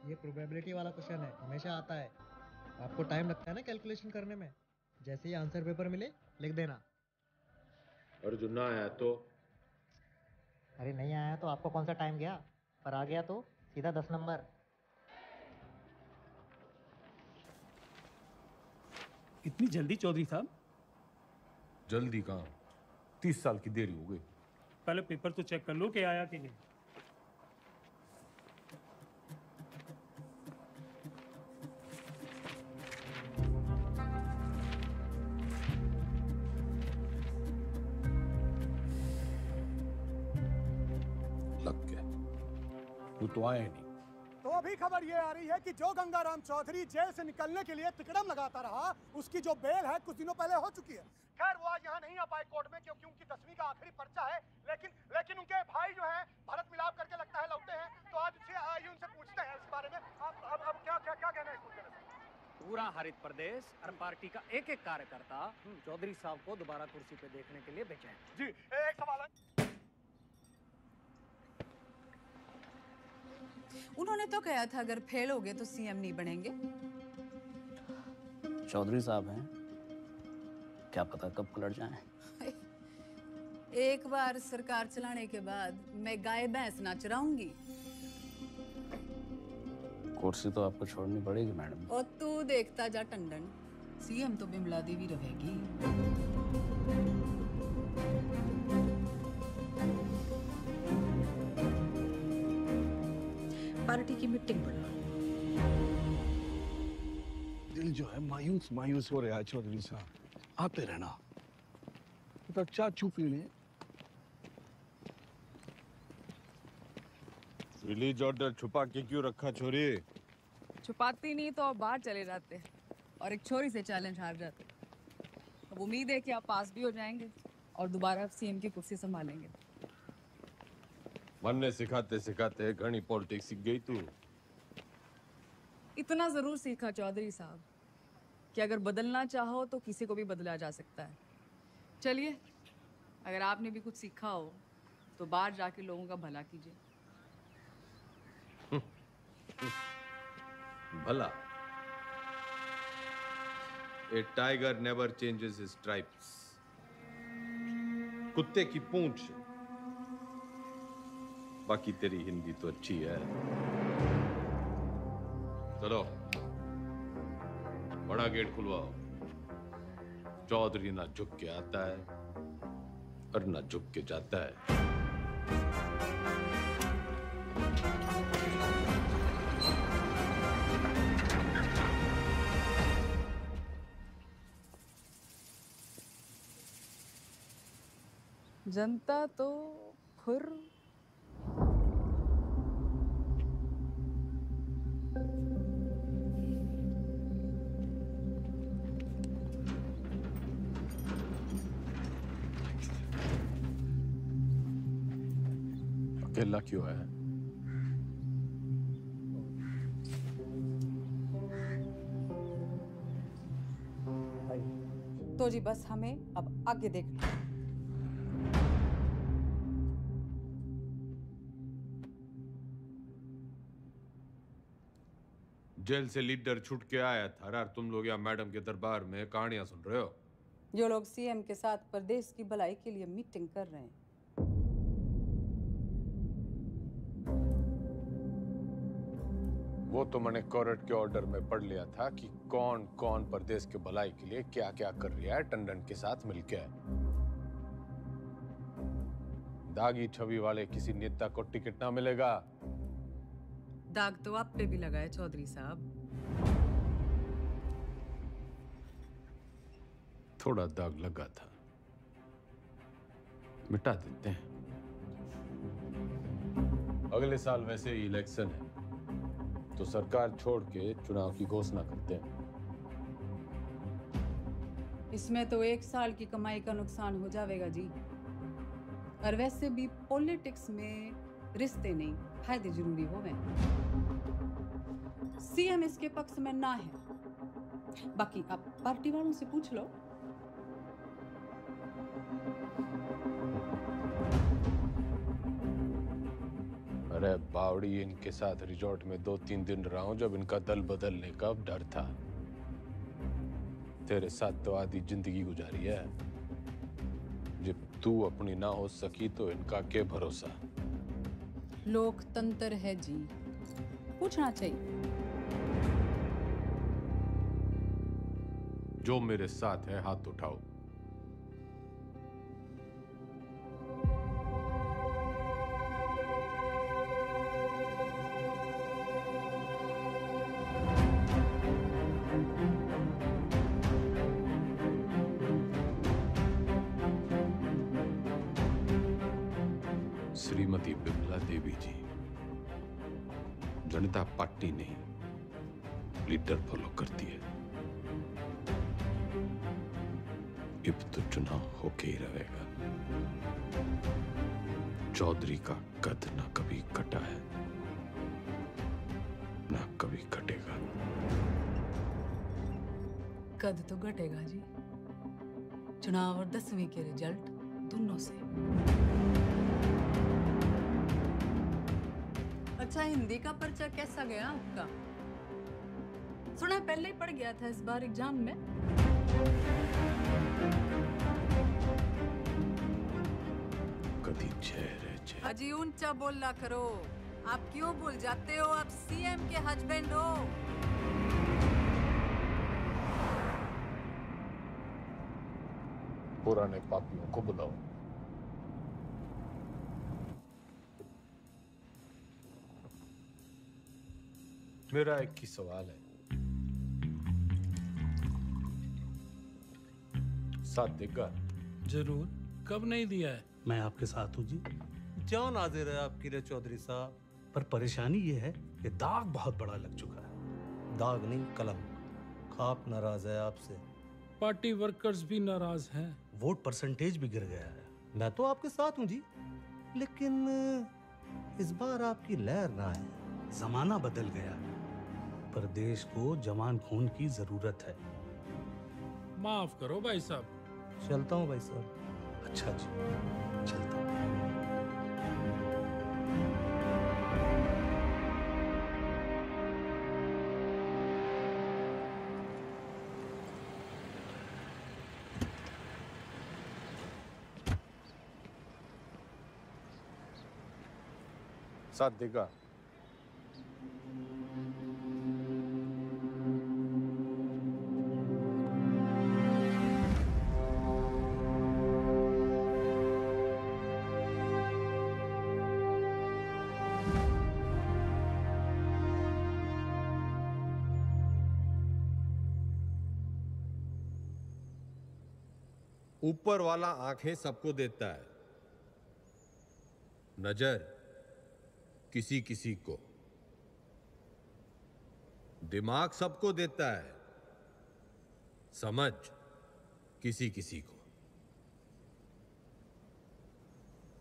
ये प्रोबेबिलिटी वाला क्वेश्चन है, हमेशा आता है। आपको टाइम लगता है ना कैलकुलेशन करने में। जैसे ही आंसर पेपर मिले लिख देना। और जो ना आया तो? अरे नहीं आया तो आपको कौन सा टाइम गया, पर आ गया तो सीधा 10 नंबर। इतनी जल्दी चौधरी साहब? जल्दी कहाँ, 30 साल की देरी हो गई। पहले पेपर तो चेक कर लो कि आया कि नहीं। लग गया, वो तो आया नहीं। तो अभी खबर ये आ रही है कि जो गंगाराम चौधरी जेल से निकलने के लिए तिकड़म लगाता रहा, उसकी जो बेल है कुछ दिनों पहले हो चुकी है। खैर वो आज यहाँ नहीं आ पाए कोर्ट में क्योंकि उनकी 10वीं का आखिरी पर्चा है, लेकिन उनके भाई जो हैं भारत मिलाप करके लगता है लौटे हैं। तो आज आइए उनसे पूछते हैं इस बारे में। अब क्या कहना है इस मुद्दे में? पूरा हरित प्रदेश और पार्टी का एक एक कार्यकर्ता चौधरी साहब को दोबारा कुर्सी पे देखने के लिए बेचैन। जी एक सवाल है। उन्होंने तो कहा था अगर फेल हो गए तो सीएम नहीं बनेंगे। चौधरी साहब हैं, क्या पता कब पलट जाएं। एक बार सरकार चलाने के बाद मैं गाय भैंस ना चराऊंगी। कुर्सी तो आपको छोड़नी पड़ेगी मैडम। और तू देखता जा टंडन, सीएम तो बिमला देवी रहेगी। पार्टी की मीटिंग बुला। दिल जो है मायूस मायूस हो रहा है चौधरी साहब, आते रहना। तो चाचू पी ले। रिलीज ऑर्डर छुपा के क्यों रखा छोरी? छुपाती नहीं तो आप बाहर चले जाते और एक छोरी से चैलेंज हार जाते। अब उम्मीद है कि आप पास भी हो जाएंगे और दोबारा सीएम की कुर्सी संभालेंगे। मन ने सिखाते सिखाते घनी पॉलिटिक्स सीख गई तू। इतना जरूर सीखा चौधरी साहब कि अगर बदलना चाहो तो किसी को भी बदला जा सकता है। चलिए, अगर आपने भी कुछ सीखा हो तो बाहर जाके लोगों का भला कीजिए। भला? A tiger never changes his stripes. कुत्ते की पूंछ। बाकी तेरी हिंदी तो अच्छी है। चलो बड़ा गेट खुलवाओ। चौधरी ना झुक के आता है और ना झुक के जाता है। जनता तो खुर अकेला क्यों है? तो जी बस हमें अब आगे देखना। जेल से लीडर छूट के आया था और तुम लोग यहाँ मैडम के दरबार में कहानियां सुन रहे हो। जो लोग सीएम के साथ प्रदेश की भलाई के लिए मीटिंग कर रहे हैं। वो तो मैंने कोर्ट के ऑर्डर में पढ़ लिया था कि कौन कौन प्रदेश के भलाई के लिए क्या क्या कर रहा है टंडन के साथ मिलकर। दागी छवि वाले किसी नेता को टिकट ना मिलेगा। दाग तो आप पे भी लगा है चौधरी साहब। थोड़ा दाग लगा था, मिटा देते हैं। अगले साल वैसे ही इलेक्शन है, तो सरकार छोड़ के चुनाव की घोषणा करते हैं। इसमें तो 1 साल की कमाई का नुकसान हो जाएगा जी। और वैसे भी पॉलिटिक्स में रिश्ते नहीं, फायदे जरूरी हो गए। सीएम इसके पक्ष में ना है, बाकी आप पार्टी वालों से पूछ लो। अरे बावड़ी, इनके साथ रिजॉर्ट में 2-3 दिन रहा हूं जब इनका दल बदलने का डर था। तेरे साथ तो आधी जिंदगी गुजारी है। जब तू अपनी ना हो सकी तो इनका क्या भरोसा। लोकतंत्र है जी, पूछना चाहिए। जो मेरे साथ है हाथ उठाओ। श्रीमती बिमला देवी जी, जनता पार्टी नहीं लीडर फॉलो करती है। अब तो चुनाव होके ही रहेगा। चौधरी का कद ना कभी कटा है, ना कभी कटेगा। कद तो घटेगा जी, चुनाव और 10वीं के रिजल्ट दोनों से। अच्छा, हिंदी का पर्चा कैसा गया आपका? सुना पहले ही पड़ गया था इस बार एग्जाम में। कभी चेहरे अजी ऊंचा बोलना करो। आप क्यों भूल जाते हो आप सीएम के हस्बैंड हो? पुराने पापियों को बुलाओ। मेरा एक ही सवाल है, साथ देगा? जरूर, कब नहीं दिया है? मैं आपके साथ हूँ जी। जान हाजिर है आपकी रे चौधरी साहब। पर परेशानी ये है कि दाग बहुत बड़ा लग चुका है। दाग नहीं, कलम। खाप नाराज है आपसे। पार्टी वर्कर्स भी नाराज हैं। वोट परसेंटेज भी गिर गया है। मैं तो आपके साथ हूँ जी, लेकिन इस बार आपकी लहर ना है। जमाना बदल गया है, पर देश को जवान खून की जरूरत है। माफ करो भाई साहब। चलता हूँ भाई साहब। अच्छा जी, चलता हूँ। साथ देगा? ऊपर वाला आंखें सबको देता है, नजर किसी किसी को, दिमाग सबको देता है, समझ किसी किसी को।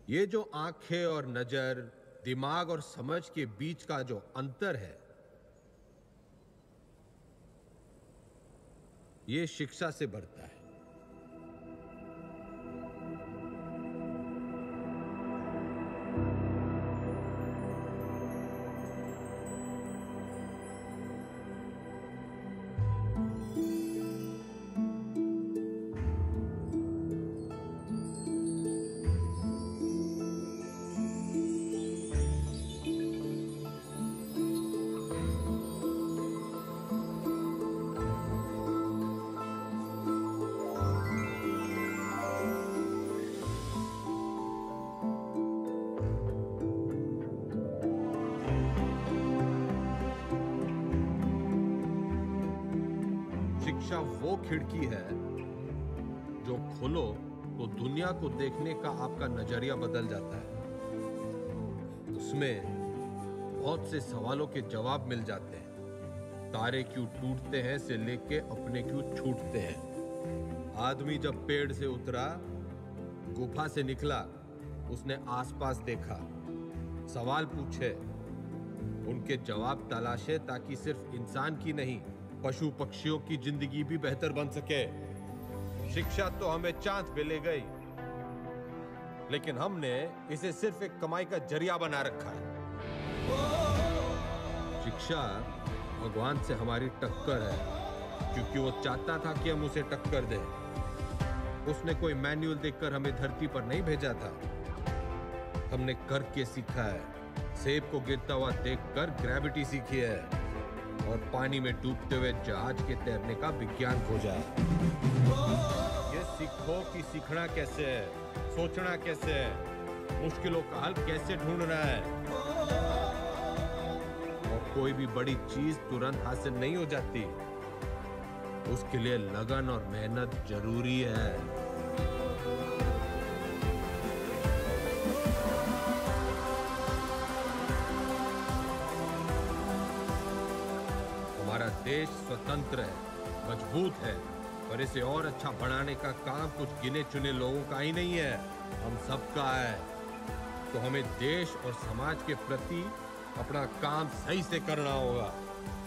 ये जो आंखें और नजर, दिमाग और समझ के बीच का जो अंतर है, ये शिक्षा से बढ़ता है। शिक्षा वो खिड़की है जो खोलो तो दुनिया को देखने का आपका नजरिया बदल जाता है। उसमें बहुत से सवालों के जवाब मिल जाते हैं। तारे क्यों टूटते हैं से लेके अपने क्यों छूटते हैं। आदमी जब पेड़ से उतरा, गुफा से निकला, उसने आसपास देखा, सवाल पूछे, उनके जवाब तलाशे ताकि सिर्फ इंसान की नहीं, पशु पक्षियों की जिंदगी भी बेहतर बन सके। शिक्षा तो हमें चांद पे ले गई, लेकिन हमने इसे सिर्फ एक कमाई का जरिया बना रखा है। शिक्षा भगवान से हमारी टक्कर है, क्योंकि वो चाहता था कि हम उसे टक्कर दें। उसने कोई मैनुअल देखकर हमें धरती पर नहीं भेजा था, हमने करके सीखा है। सेब को गिरता हुआ देखकर ग्रेविटी सीखी है और पानी में डूबते हुए जहाज के तैरने का विज्ञान खोजा है। ये सीखो कि सीखना कैसे है, सोचना कैसे है, मुश्किलों का हल कैसे ढूंढना है। और कोई भी बड़ी चीज तुरंत हासिल नहीं हो जाती, उसके लिए लगन और मेहनत जरूरी है। हमारा देश स्वतंत्र है, मजबूत है, पर इसे और अच्छा बनाने का काम कुछ गिने चुने लोगों का ही नहीं है, हम सबका है। तो हमें देश और समाज के प्रति अपना काम सही से करना होगा,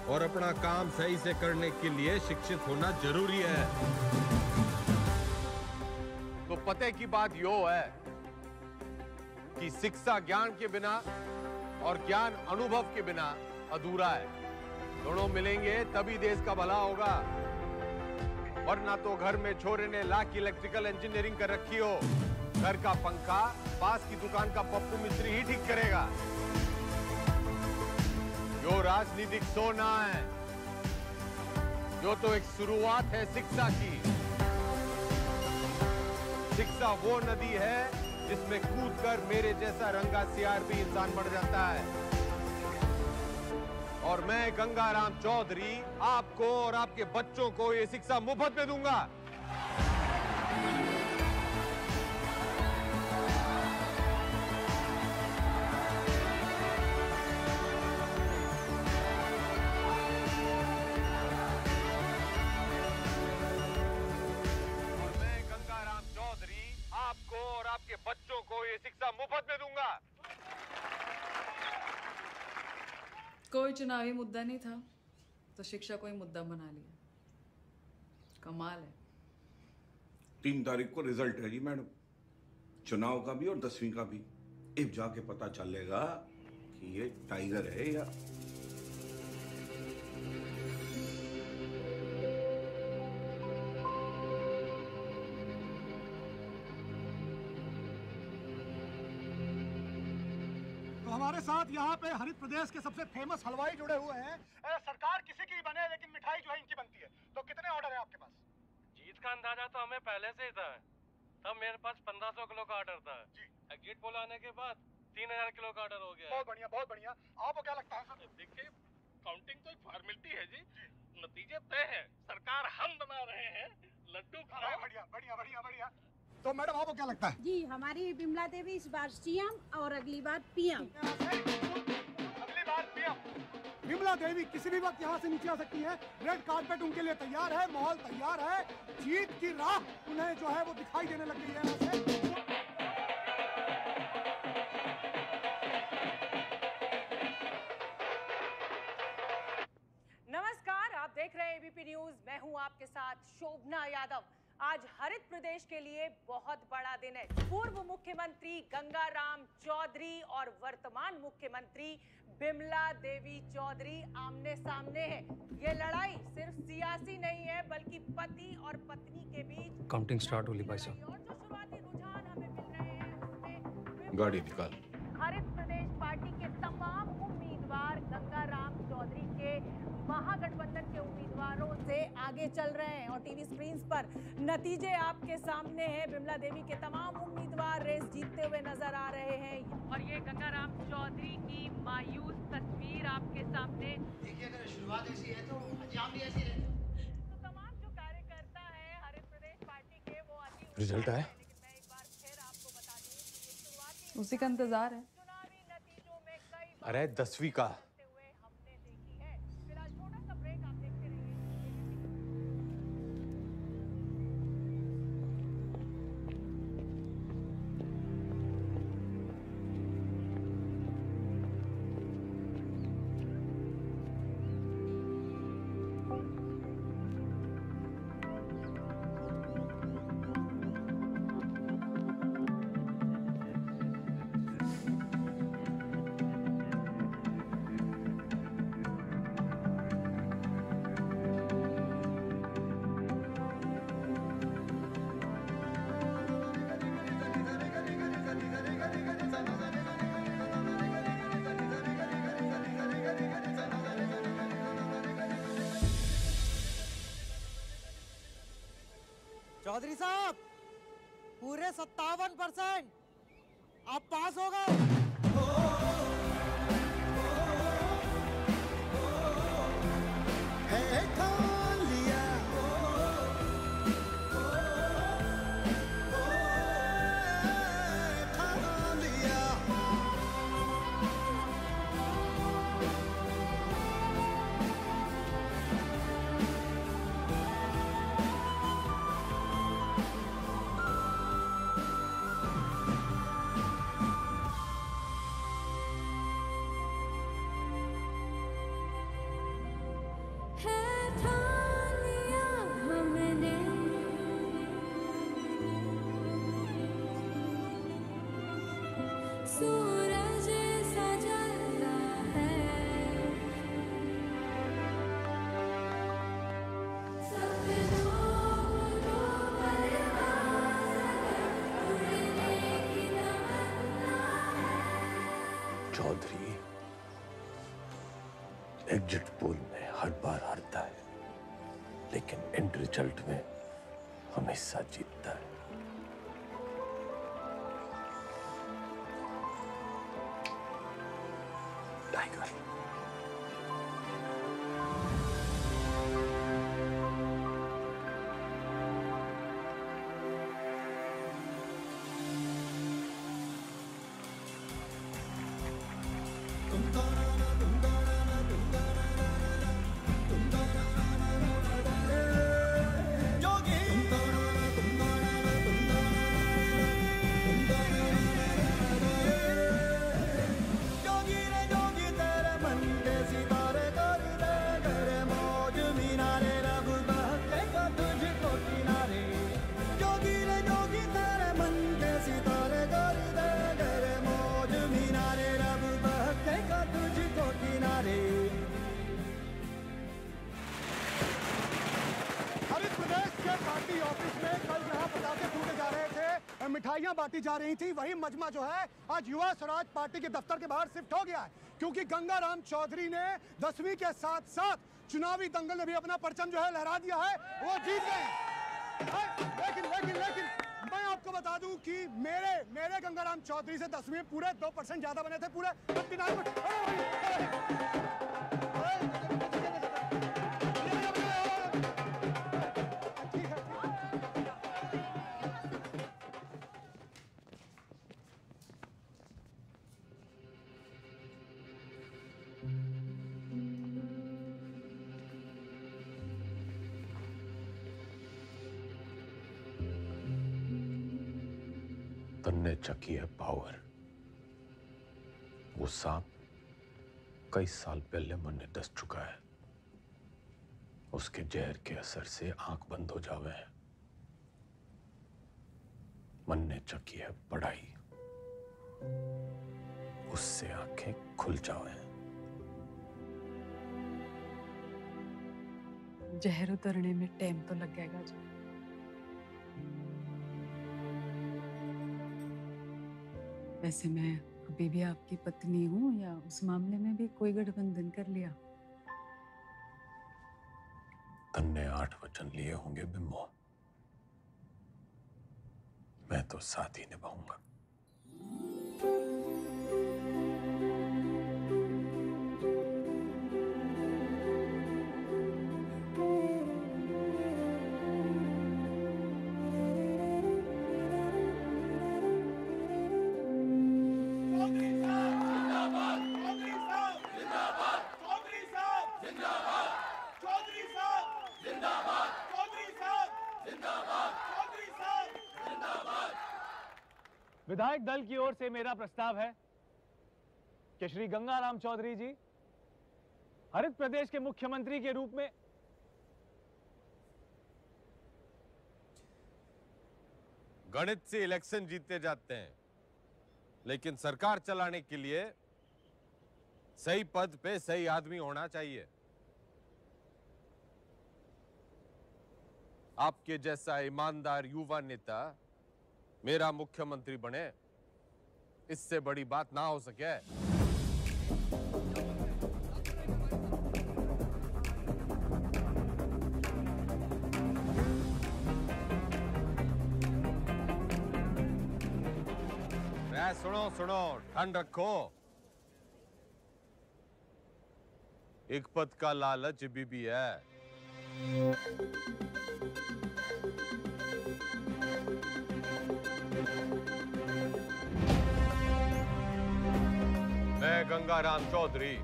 और अपना काम सही से करने के लिए शिक्षित होना जरूरी है। तो पते की बात यो है कि शिक्षा ज्ञान के बिना और ज्ञान अनुभव के बिना अधूरा है। दोनों मिलेंगे तभी देश का भला होगा, वरना तो घर में छोरे ने लाख इलेक्ट्रिकल इंजीनियरिंग कर रखी हो, घर का पंखा पास की दुकान का पप्पू मिस्त्री ही ठीक करेगा। जो राजनीतिक सोना है, जो तो एक शुरुआत है शिक्षा की। शिक्षा वो नदी है जिसमें कूदकर मेरे जैसा रंगा सियार भी इंसान बढ़ जाता है। और मैं गंगाराम चौधरी आपको और आपके बच्चों को ये शिक्षा मुफ्त में दूंगा। और मैं गंगाराम चौधरी आपको और आपके बच्चों को ये शिक्षा मुफ्त में दूंगा। कोई चुनावी मुद्दा नहीं था तो शिक्षा को ही मुद्दा बना लिया। कमाल है। 3 तारीख को रिजल्ट है जी मैडम, चुनाव का भी और 10वीं का भी। अब जाके पता चलेगा कि ये टाइगर है या हमारे साथ यहाँ पे हरित प्रदेश के सबसे फेमस हलवाई जुड़े हुए हैं। सरकार किसी की बने, लेकिन मिठाई जो है इनकी बनती है। तो कितने ऑर्डर है आपके पास? जीत का अंदाजा तो हमें पहले से ही था, तब मेरे पास 1500 किलो का ऑर्डर था जी। एग्जिट पोल आने के बाद 3000 किलो का ऑर्डर हो गया। बहुत बढ़िया, बहुत बढ़िया। आपको क्या लगता है सर? देखिए, काउंटिंग तो एक फॉर्मेलिटी है जी, नतीजे तय है, सरकार हम बना रहे हैं, लड्डू खाओ। बढ़िया बढ़िया बढ़िया बढ़िया। तो मैडम आपको क्या लगता है? जी, हमारी बिमला देवी इस बार सीएम और अगली बार पीएम। अगली बार पीएम। बिमला देवी किसी भी वक्त यहाँ से नीचे आ सकती है। रेड कार्पेट उनके लिए तैयार है, माहौल तैयार है। जीत की राह उन्हें जो है वो दिखाई देने लग गई है। नमस्कार, आप देख रहे हैं एबीपी न्यूज। मैं हूं आपके साथ शोभना यादव। आज हरित प्रदेश के लिए बहुत बड़ा दिन है। पूर्व मुख्यमंत्री गंगाराम चौधरी और वर्तमान मुख्यमंत्री बिमला देवी चौधरी आमने सामने हैं। ये लड़ाई सिर्फ सियासी नहीं है, बल्कि पति और पत्नी के बीच। काउंटिंग स्टार्ट होली भाई साहब। और जो शुरुआती रुझान हमें मिल रहे हैं उसमें गाड़ी निकाल। हरित प्रदेश पार्टी के तमाम उम्मीदवार गंगाराम चौधरी के महागठबंधन के उम्मीदवारों से आगे चल रहे हैं और टीवी स्क्रीन पर नतीजे आपके सामने हैं। बिमला देवी के तमाम उम्मीदवार रेस जीतते हुए नजर आ रहे हैं और ये गंगाराम चौधरी की मायूस तस्वीर आपके सामने। देखिए, अगर शुरुआत ऐसी है तो अंजाम भी ऐसी रहेगा। तो तमाम जो रिजल्ट आया? उसी का इंतजार है। अरे 10वीं का। चौधरी साहब, पूरे 57% आप पास हो गए। सूरज सा जलता है, सपनों को परवाज़ उड़ने की तमन्ना है। चौधरी एग्जिट पोल में हर बार हारता है, लेकिन एंड रिजल्ट में हमेशा जीतता है। टाइगर। मिठाइयां बांटी जा रही थी, वही मजमा जो है आज युवा स्वराज पार्टी के दफ्तर के बाहर शिफ्ट हो गया है, क्योंकि गंगाराम चौधरी ने 10वीं के साथ साथ चुनावी दंगल में भी अपना परचम जो है लहरा दिया है, वो जीत गए। लेकिन लेकिन लेकिन मैं आपको बता दूं कि मेरे गंगाराम चौधरी से 10वीं में पूरे 2% ज्यादा बने थे, पूरे 59। तन्ने चकी है पावर। वो सांप कई साल पहले मन ने दस चुका है, उसके जहर के असर से आंख बंद हो जावे है। मन ने चकी है पढ़ाई, उससे आंखें खुल जावे। जहर उतरने में टाइम तो लगेगा जी। वैसे मैं अभी भी आपकी पत्नी हूँ, या उस मामले में भी कोई गठबंधन कर लिया? तन्ने 8 वचन लिए होंगे बिम्बो, मैं तो साथ ही निभाऊंगा। विधायक दल की ओर से मेरा प्रस्ताव है कि श्री गंगाराम चौधरी जी हरित प्रदेश के मुख्यमंत्री के रूप में गणित से इलेक्शन जीते जाते हैं, लेकिन सरकार चलाने के लिए सही पद पे सही आदमी होना चाहिए। आपके जैसा ईमानदार युवा नेता मेरा मुख्यमंत्री बने, इससे बड़ी बात ना हो सके। सुनो सुनो, ठंड रखो। एक पद का लालच भी है। मैं गंगाराम चौधरी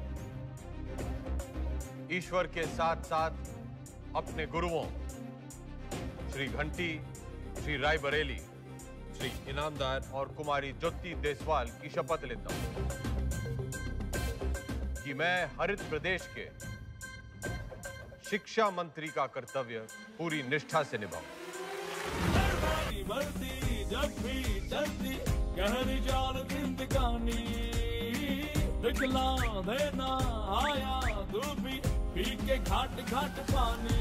ईश्वर के साथ साथ अपने गुरुओं श्री घंटी, श्री रायबरेली, श्री इनामदार और कुमारी ज्योति देसवाल की शपथ लेता हूं कि मैं हरित प्रदेश के शिक्षा मंत्री का कर्तव्य पूरी निष्ठा से निभाऊं। जब भी चलती गहरी जाल जिंदगानी, दिखला देना आया दूबी पी के घाट घाट पानी।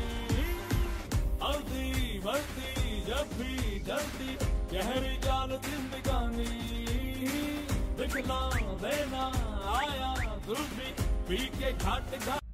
हल्दी बढ़ती जब भी चलती गहरी जाल जिंदगानी, दिखला देना आया दूबी पी के घाट घाट।